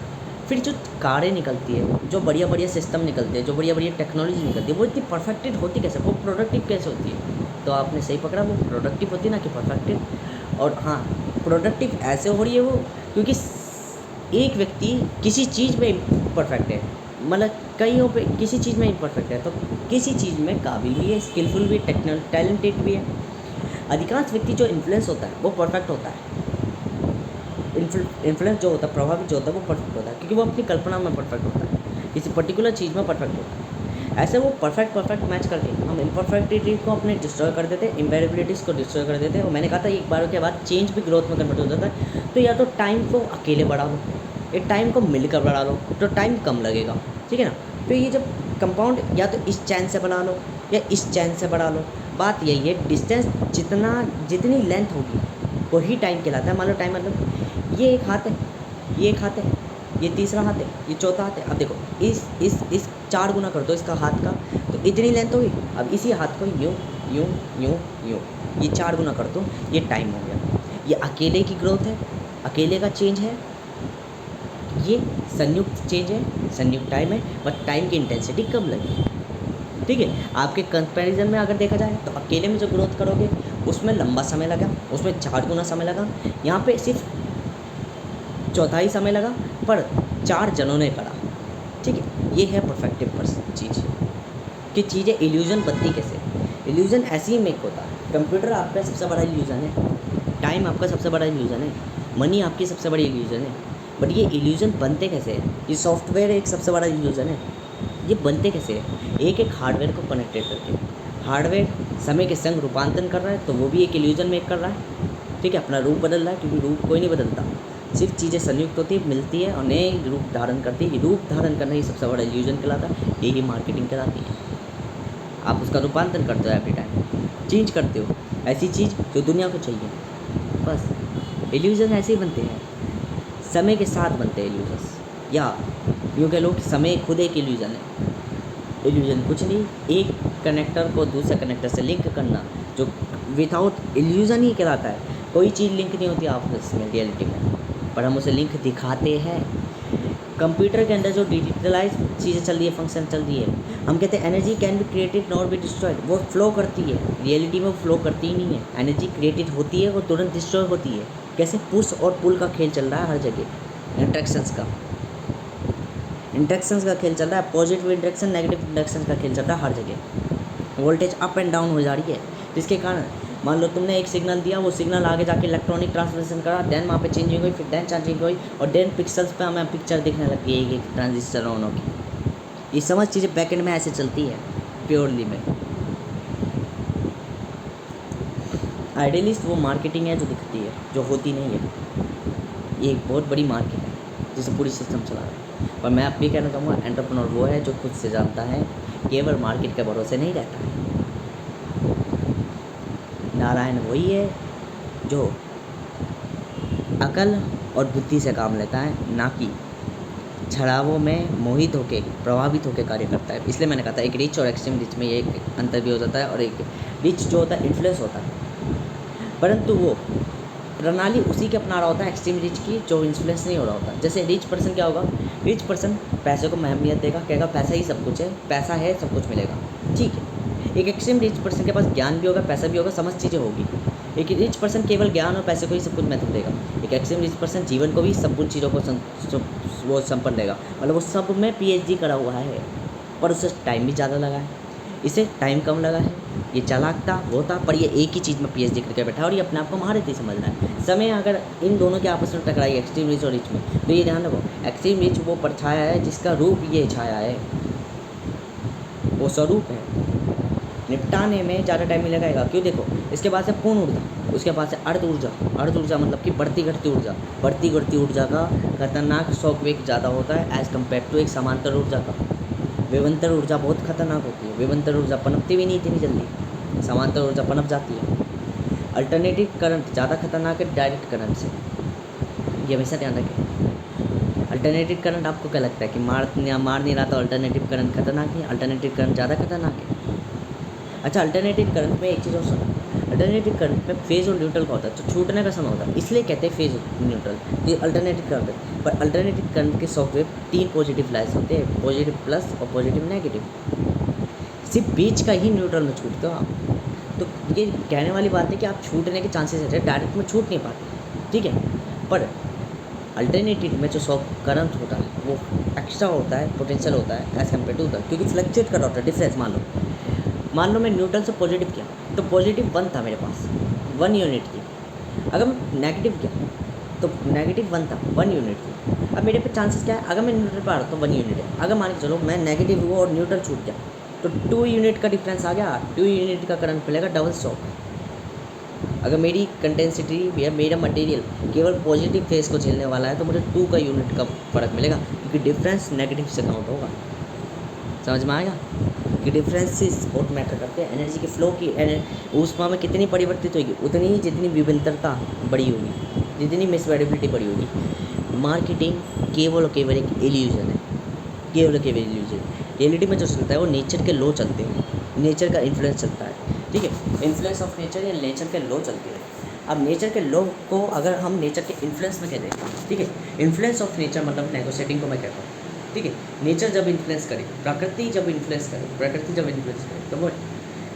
फिर जो कारें निकलती है, जो बढ़िया बढ़िया सिस्टम निकलते हैं, जो बढ़िया बढ़िया टेक्नोलॉजी निकलती है, वो इतनी परफेक्टेड होती कैसे? वो प्रोडक्टिव कैसे होती है? तो आपने सही पकड़ा, वो प्रोडक्टिव होती है ना कि परफेक्टिव। और हाँ, प्रोडक्टिव ऐसे हो रही है वो क्योंकि एक व्यक्ति किसी चीज़ में परफेक्ट है, मतलब कईयों पे किसी चीज़ में इम्परफेक्ट है, तो किसी चीज़ में काबिल भी है, स्किलफुल भी, टैलेंटेड भी है। अधिकांश व्यक्ति जो इन्फ्लुएंस होता है वो परफेक्ट होता है। इन्फ्लुएंस जो होता है, प्रभावित जो होता है वो परफेक्ट होता है, क्योंकि वो अपनी कल्पना में परफेक्ट होता है, किसी पर्टिकुलर चीज़ में परफेक्ट होता है। ऐसे वो परफेक्ट मैच करके हम इम्परफेक्टिविटी को अपने डिस्ट्रॉय कर देते हैं, इम्पेरेबिलिटीज़ को डिस्ट्रॉय कर देते हैं। और मैंने कहा था एक बार के बाद चेंज भी ग्रोथ में कन्वर्ट हो जाता है। तो या तो टाइम को अकेले बढ़ा लो, या टाइम को मिलकर बढ़ा लो, तो टाइम कम लगेगा, ठीक है ना। तो ये जब कंपाउंड या तो इस चैन से बढ़ा लो या इस चैन से बढ़ा लो, बात यही है। डिस्टेंस जितनी लेंथ होगी वही टाइम कहलाता है। मान लो टाइम मतलब ये एक हाथ है, ये एक हाथ है, ये तीसरा हाथ है, ये चौथा हाथ है। अब देखो इस 4 गुना कर दो इसका हाथ का, तो इतनी लेंथ होगी। अब इसी हाथ को यूँ यूँ यूँ यूँ ये 4 गुना कर दो, ये टाइम हो गया। ये अकेले की ग्रोथ है, अकेले का चेंज है। ये संयुक्त चेंज है, संयुक्त टाइम है, बट टाइम की इंटेंसिटी कम लगी, ठीक है। आपके कंपैरिजन में अगर देखा जाए तो अकेले में जो ग्रोथ करोगे उसमें लंबा समय लगा, उसमें 4 गुना समय लगा। यहाँ पे सिर्फ चौथाई समय लगा, पर 4 जनों ने करा, ठीक है। ये है परफेक्टिव चीज़ कि चीज़ें इल्यूज़न बनती कैसे। इल्यूज़न ऐसे ही मेक होता है। कंप्यूटर आपका सबसे बड़ा इल्यूज़न है, टाइम आपका सबसे बड़ा इल्यूज़न है, मनी आपकी सबसे बड़ी इल्यूज़न है, बट ये इल्यूज़न बनते कैसे हैं? ये सॉफ्टवेयर एक सबसे बड़ा इल्यूज़न है। ये बनते कैसे हैं? एक हार्डवेयर को कनेक्टेड करके। हार्डवेयर समय के संग रूपांतरण कर रहा है, तो वो भी एक इल्यूज़न मेक कर रहा है, ठीक है। अपना रूप बदल रहा है, क्योंकि रूप कोई नहीं बदलता, सिर्फ चीज़ें संयुक्त होती है, मिलती है और नए रूप धारण करती है। रूप धारण करना ही सबसे बड़ा इल्यूज़न कहलाता है, यही मार्केटिंग कहलाती है। आप उसका रूपांतरण करते हो, एवरी टाइम चेंज करते हो, ऐसी चीज़ जो दुनिया को चाहिए। बस इल्यूज़न ऐसे ही बनते हैं, समय के साथ बनते हैं इल्यूजन्स, या यूँ कह लो कि समय खुद एक इल्यूज़न है। इल्यूज़न कुछ नहीं, एक कनेक्टर को दूसरे कनेक्टर से लिंक करना, जो विदाउट इल्यूज़न ही कहलाता है। कोई चीज़ लिंक नहीं होती आपस में रियलिटी में, पर हम उसे लिंक दिखाते हैं। कंप्यूटर के अंदर जो डिजिटलाइज चीज़ें चल रही है, फंक्शन चल रही है, हम कहते हैं energy can be created not be destroyed. वो फ्लो करती है, रियलिटी में वो फ्लो करती ही नहीं है। एनर्जी क्रिएटेड होती है और तुरंत डिस्ट्रॉय होती है। कैसे? पुश और पुल का खेल चल रहा है हर जगह, इंट्रैक्शंस का खेल चल रहा है। पॉजिटिव इंट्रैक्शन, नेगेटिव इंट्रैक्शन का खेल चल रहा है हर जगह। वोल्टेज अप एंड डाउन हो जा रही है, जिसके कारण मान लो तुमने एक सिग्नल दिया, वो सिग्नल आगे जाके इलेक्ट्रॉनिक ट्रांसलेशन करा, देन वहाँ पे चेंजिंग हुई, फिर देन चार्जिंग हुई, और देन पिक्सल्स पे हमें पिक्चर दिखने लग गई एक ट्रांजिस्टर ऑन होगी। ये समझ चीज़ें बैकएंड में ऐसे चलती है प्योरली में। आइडियलिस्ट वो मार्केटिंग है जो दिखती है, जो होती नहीं है। ये एक बहुत बड़ी मार्केट है जिसे पूरी सिस्टम चला रहा है। पर मैं अब भी कहना चाहूँगा, एंटरप्रेन्योर वो है जो खुद से जानता है, केवल मार्केट के भरोसे नहीं रहता है। नारायण वही है जो अकल और बुद्धि से काम लेता है, ना कि छड़ावों में मोहित होकर प्रभावित होकर कार्य करता है। इसलिए मैंने कहा था एक रिच और एक्सट्रीम रिच में ये एक अंतर भी हो जाता है। और एक रिच जो होता है इन्फ्लुएंस होता है, परंतु वो प्रणाली उसी के अपना रहा होता है एक्सट्रीम रिच की, जो इन्फ्लुएंस नहीं हो रहा होता। जैसे रिच पर्सन क्या होगा, रिच पर्सन पैसे को अहमियत देगा, कहेगा पैसा ही सब कुछ है, पैसा है सब कुछ मिलेगा, ठीक है। एक एक्सट्रीम रिच पर्सन के पास ज्ञान भी होगा, पैसा भी होगा, समझ चीज़ें होगी। एक रिच पर्सन केवल ज्ञान और पैसे को ही सब कुछ महत्व देगा। एक एक्सट्रीम रिच पर्सन जीवन को भी सब कुछ चीज़ों को वो संपन्न देगा, मतलब वो सब में PhD करा हुआ है, पर उसे टाइम भी ज़्यादा लगा है, इसे टाइम कम लगा है। ये चालाक था, वो था, पर ये एक ही चीज़ में PhD करके बैठा है और ये अपने आप को महारथी समझ रहा है। समय अगर इन दोनों के आपस में टकराई, एक्सट्रीम रिच और रिच में, तो ये ध्यान रखो, एक्सट्रीम रिच वो परछाया है जिसका रूप ये छाया है, वो स्वरूप है। निपटाने में ज़्यादा टाइम नहीं लगाएगा, क्यों? देखो, इसके पास है पूर्ण ऊर्जा, उसके पास है अर्ध ऊर्जा। अर्ध ऊर्जा मतलब कि बढ़ती घटती ऊर्जा। बढ़ती घटती ऊर्जा का खतरनाक शॉक वेग ज़्यादा होता है एज़ कम्पेयर टू एक समांतर ऊर्जा का। विभवांतर ऊर्जा बहुत खतरनाक होती है, विभवांतर ऊर्जा पनपती भी नहीं इतनी जल्दी, समांतर ऊर्जा पनप जाती है। अल्टरनेटिव करंट ज़्यादा खतरनाक है डायरेक्ट करंट से, ये हमेशा ध्यान रखें। अल्टरनेटिव करंट आपको क्या लगता है कि मार नहीं रहा तो अल्टरनेटिव करंट खतरनाक है? अल्टरनेटिव करंट ज़्यादा खतरनाक है। अच्छा, अल्टरनेटिव करंट में एक चीज़ और सुनो, अल्टरनेटिव करंट में फेज और न्यूट्रल का होता है, तो छूटने का समय होता है, इसलिए कहते हैं फेज न्यूट्रल। ये अल्टरनेटिव करंट है, पर अल्टरनेटिव करंट के सॉफ्टवेयर 3 पॉजिटिव लाइन्स होते हैं, पॉजिटिव प्लस और पॉजिटिव नेगेटिव। सिर्फ बीच का ही न्यूट्रल में छूटते हो आप। तो ये कहने वाली बात है कि आप छूटने के चांसेस है, डायरेक्ट में छूट नहीं पाते, ठीक है। पर अल्टरनेटिव में जो सॉफ्ट करंट होता है वो एक्स्ट्रा होता है, पोटेंशियल होता है एज़ कम्पेयर टू क्योंकि फ्लक्चुएट कर रहा होता है डिफरेंस। मान लो मैं न्यूट्रल से पॉजिटिव किया तो पॉजिटिव 1 था मेरे पास, 1 यूनिट थी। अगर मैं नेगेटिव किया तो नेगेटिव 1 था, 1 यूनिट थी। अब मेरे पे चांसेस क्या है, अगर मैं न्यूट्रल पर आ रहा तो 1 यूनिट है। अगर मान के चलो मैं नेगेटिव हुआ और न्यूट्रल छूट गया तो 2 यूनिट का डिफरेंस आ गया, 2 यूनिट का करंट मिलेगा, डबल शॉक। अगर मेरी कंटेंसिटी या मेरा मटेरियल केवल पॉजिटिव फेस को झेलने वाला है तो मुझे 2 का यूनिट का फ़र्क मिलेगा, क्योंकि डिफरेंस नेगेटिव से काउंट होगा। समझ में आएगा कि डिफरेंसेस बहुत मैटर करते हैं। एनर्जी के फ्लो की ऊष्मा में कितनी परिवर्तित होगी, उतनी ही जितनी विभिन्नता बड़ी होगी, जितनी मिसवेरिएबिलिटी बड़ी होगी। मार्केटिंग केवल और केवल एक इल्यूजन है, केवल और केवल इल्यूजन। रियलिटी में जो चलता है वो नेचर के लॉ चलते हैं, नेचर का इन्फ्लुएंस चलता है, ठीक है। इन्फ्लुएंस ऑफ नेचर या नेचर के लॉ चलते हैं। अब नेचर के लॉ को अगर हम नेचर के इन्फ्लुएंस में कह दें, ठीक है, इन्फ्लुएंस ऑफ नेचर मतलब नेगोशिएटिंग को मैं कहता हूँ, ठीक है। नेचर जब इन्फ्लुएंस करे, प्रकृति जब इन्फ्लुएंस करे तो वो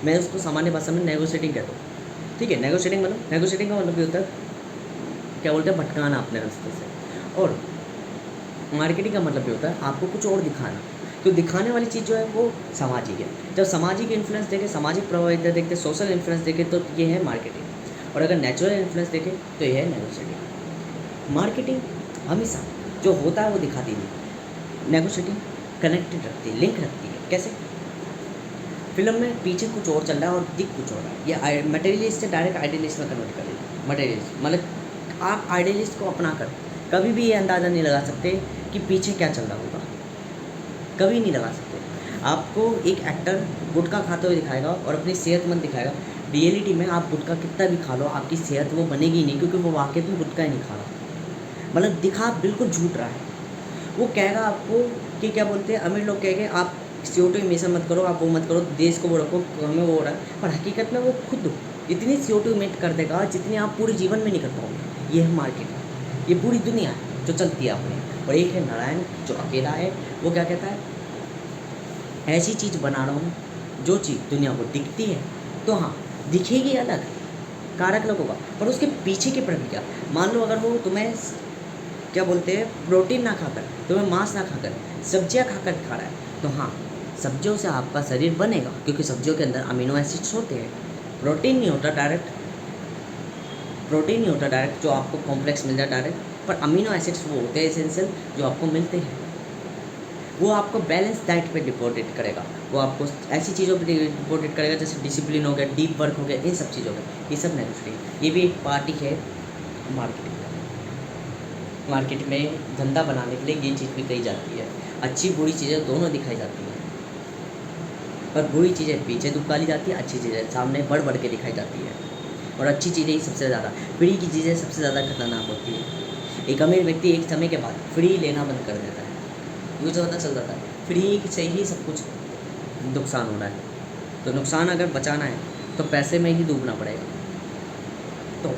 मैं उसको सामान्य भाषा में नेगोशिएटिंग कहता हूँ, ठीक है। नेगोशिएटिंग का मतलब ये होता है, क्या बोलते हैं, भटकाना अपने रास्ते से। और मार्केटिंग का मतलब ये होता है आपको कुछ और दिखाना। तो दिखाने वाली चीज़ जो है वो सामाजिक है। जब सामाजिक इन्फ्लुएंस देखे, सामाजिक प्रभाविता देखते, सोशल इन्फ्लुएंस देखे तो ये है मार्केटिंग। और अगर नेचुरल इन्फ्लुएंस देखे तो ये है नेगोशिएटिंग। मार्केटिंग हमेशा जो होता है वो दिखाती नहीं, नेगोशिएटिंग कनेक्टेड रखती है, लिंक रखती है। कैसे? फिल्म में पीछे कुछ और चल रहा है और दिख कुछ और रहा है, ये मटेरियलिस्ट से डायरेक्ट आइडियलिस्ट में कन्वर्ट कर देगा। मटेरियलिस्ट मतलब आप आइडियलिस्ट को अपना कर कभी भी ये अंदाज़ा नहीं लगा सकते कि पीछे क्या चल रहा होगा, कभी नहीं लगा सकते। आपको एक एक्टर गुटखा खाते हुए दिखाएगा और अपनी सेहतमंद दिखाएगा, रियलिटी में आप गुटखा कितना भी खा लो आपकी सेहत वो बनेगी ही नहीं, क्योंकि वो वाकई में गुटखा ही नहीं खा रहा, मतलब दिखा बिल्कुल झूठ रहा है। वो कहेगा आपको कि क्या बोलते हैं, अमीर लोग कहेंगे आप CO2 इमिशन मत करो, आप वो मत करो, देश को वो रखो, हमें वो हो रहा है, पर हकीकत में वो खुद इतनी CO2 इमिट कर देगा जितनी आप पूरे जीवन में नहीं कर पाओगे। ये है मार्केट, ये पूरी दुनिया है जो चलती है अपने। और एक है नारायण जो अकेला है, वो क्या कहता है, ऐसी चीज़ बना रहा हूँ जो चीज़ दुनिया को दिखती है, तो हाँ दिखेगी अलग, कारक अलग होगा, पर उसके पीछे की प्रक्रिया। मान लो अगर वो तुम्हें क्या बोलते हैं प्रोटीन ना खाकर, तुम्हें मांस ना खाकर सब्जियां खाकर खा रहा है, तो हाँ सब्जियों से आपका शरीर बनेगा, क्योंकि सब्जियों के अंदर अमीनो एसिड्स होते हैं, प्रोटीन नहीं होता डायरेक्ट, प्रोटीन नहीं होता डायरेक्ट जो आपको कॉम्प्लेक्स मिल जाए डायरेक्ट, पर अमीनो एसिड्स वो होते हैं एसेंशियल जो आपको मिलते हैं। वो आपको बैलेंस डाइट पे डिपोजिट करेगा, वो आपको ऐसी चीज़ों पे डिपोजिट करेगा जैसे डिसिप्लिन हो गया, डीप वर्क हो गया, इन सब चीज़ों पे। ये सब नेचुरली, ये भी एक पार्टी है मार्केटिंग। मार्केट में धंधा बनाने के लिए ये चीज़ भी कही जाती है। अच्छी बुरी चीज़ें दोनों दिखाई जाती हैं, पर बुरी चीज़ें पीछे दुबकाली जाती है, अच्छी चीज़ें सामने बढ़ बढ़ के दिखाई जाती है। और अच्छी चीज़ें ही सबसे ज़्यादा, फ्री की चीज़ें सबसे ज़्यादा खतरनाक होती है। एक अमीर व्यक्ति एक समय के बाद फ्री लेना बंद कर देता है, मुझे पता चल जाता है फ्री से ही सब कुछ नुकसान हो रहा है। तो नुकसान अगर बचाना है तो पैसे में ही डूबना पड़ेगा। तो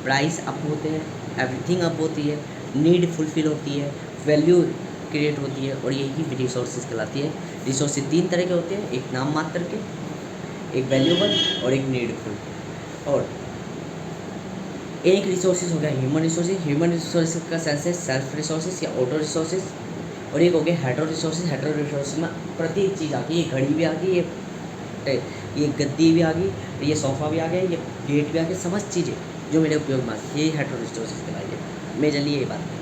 प्राइस अप होते हैं, एवरीथिंग अप होती है, नीड फुलफिल होती है, वैल्यू क्रिएट होती है, और यही रिसोर्सेज कहलाती है। रिसोर्सेज 3 तरह के होते हैं, एक नाम मात्र के, एक वैल्यूबल और एक नीडफुल। और एक रिसोर्सेज हो गया ह्यूमन रिसोर्सेज। ह्यूमन रिसोर्सेज का सेंस है सेल्फ रिसोर्सेज या ऑटो रिसोर्सेज। और एक हो गया हेटेरो रिसोर्सेज। हेटेरो रिसोर्सेज में प्रत्येक चीज़ आ गई, ये घड़ी भी आ गई, ये गद्दी भी आ गई, ये सोफ़ा भी आ गया, ये गेट भी आ गया, समस्त चीज़ें जो मेरे उपयोग में आती है, ये हेटेरो रिसोर्सेज कहलाएगी। मेजरली ये बात है।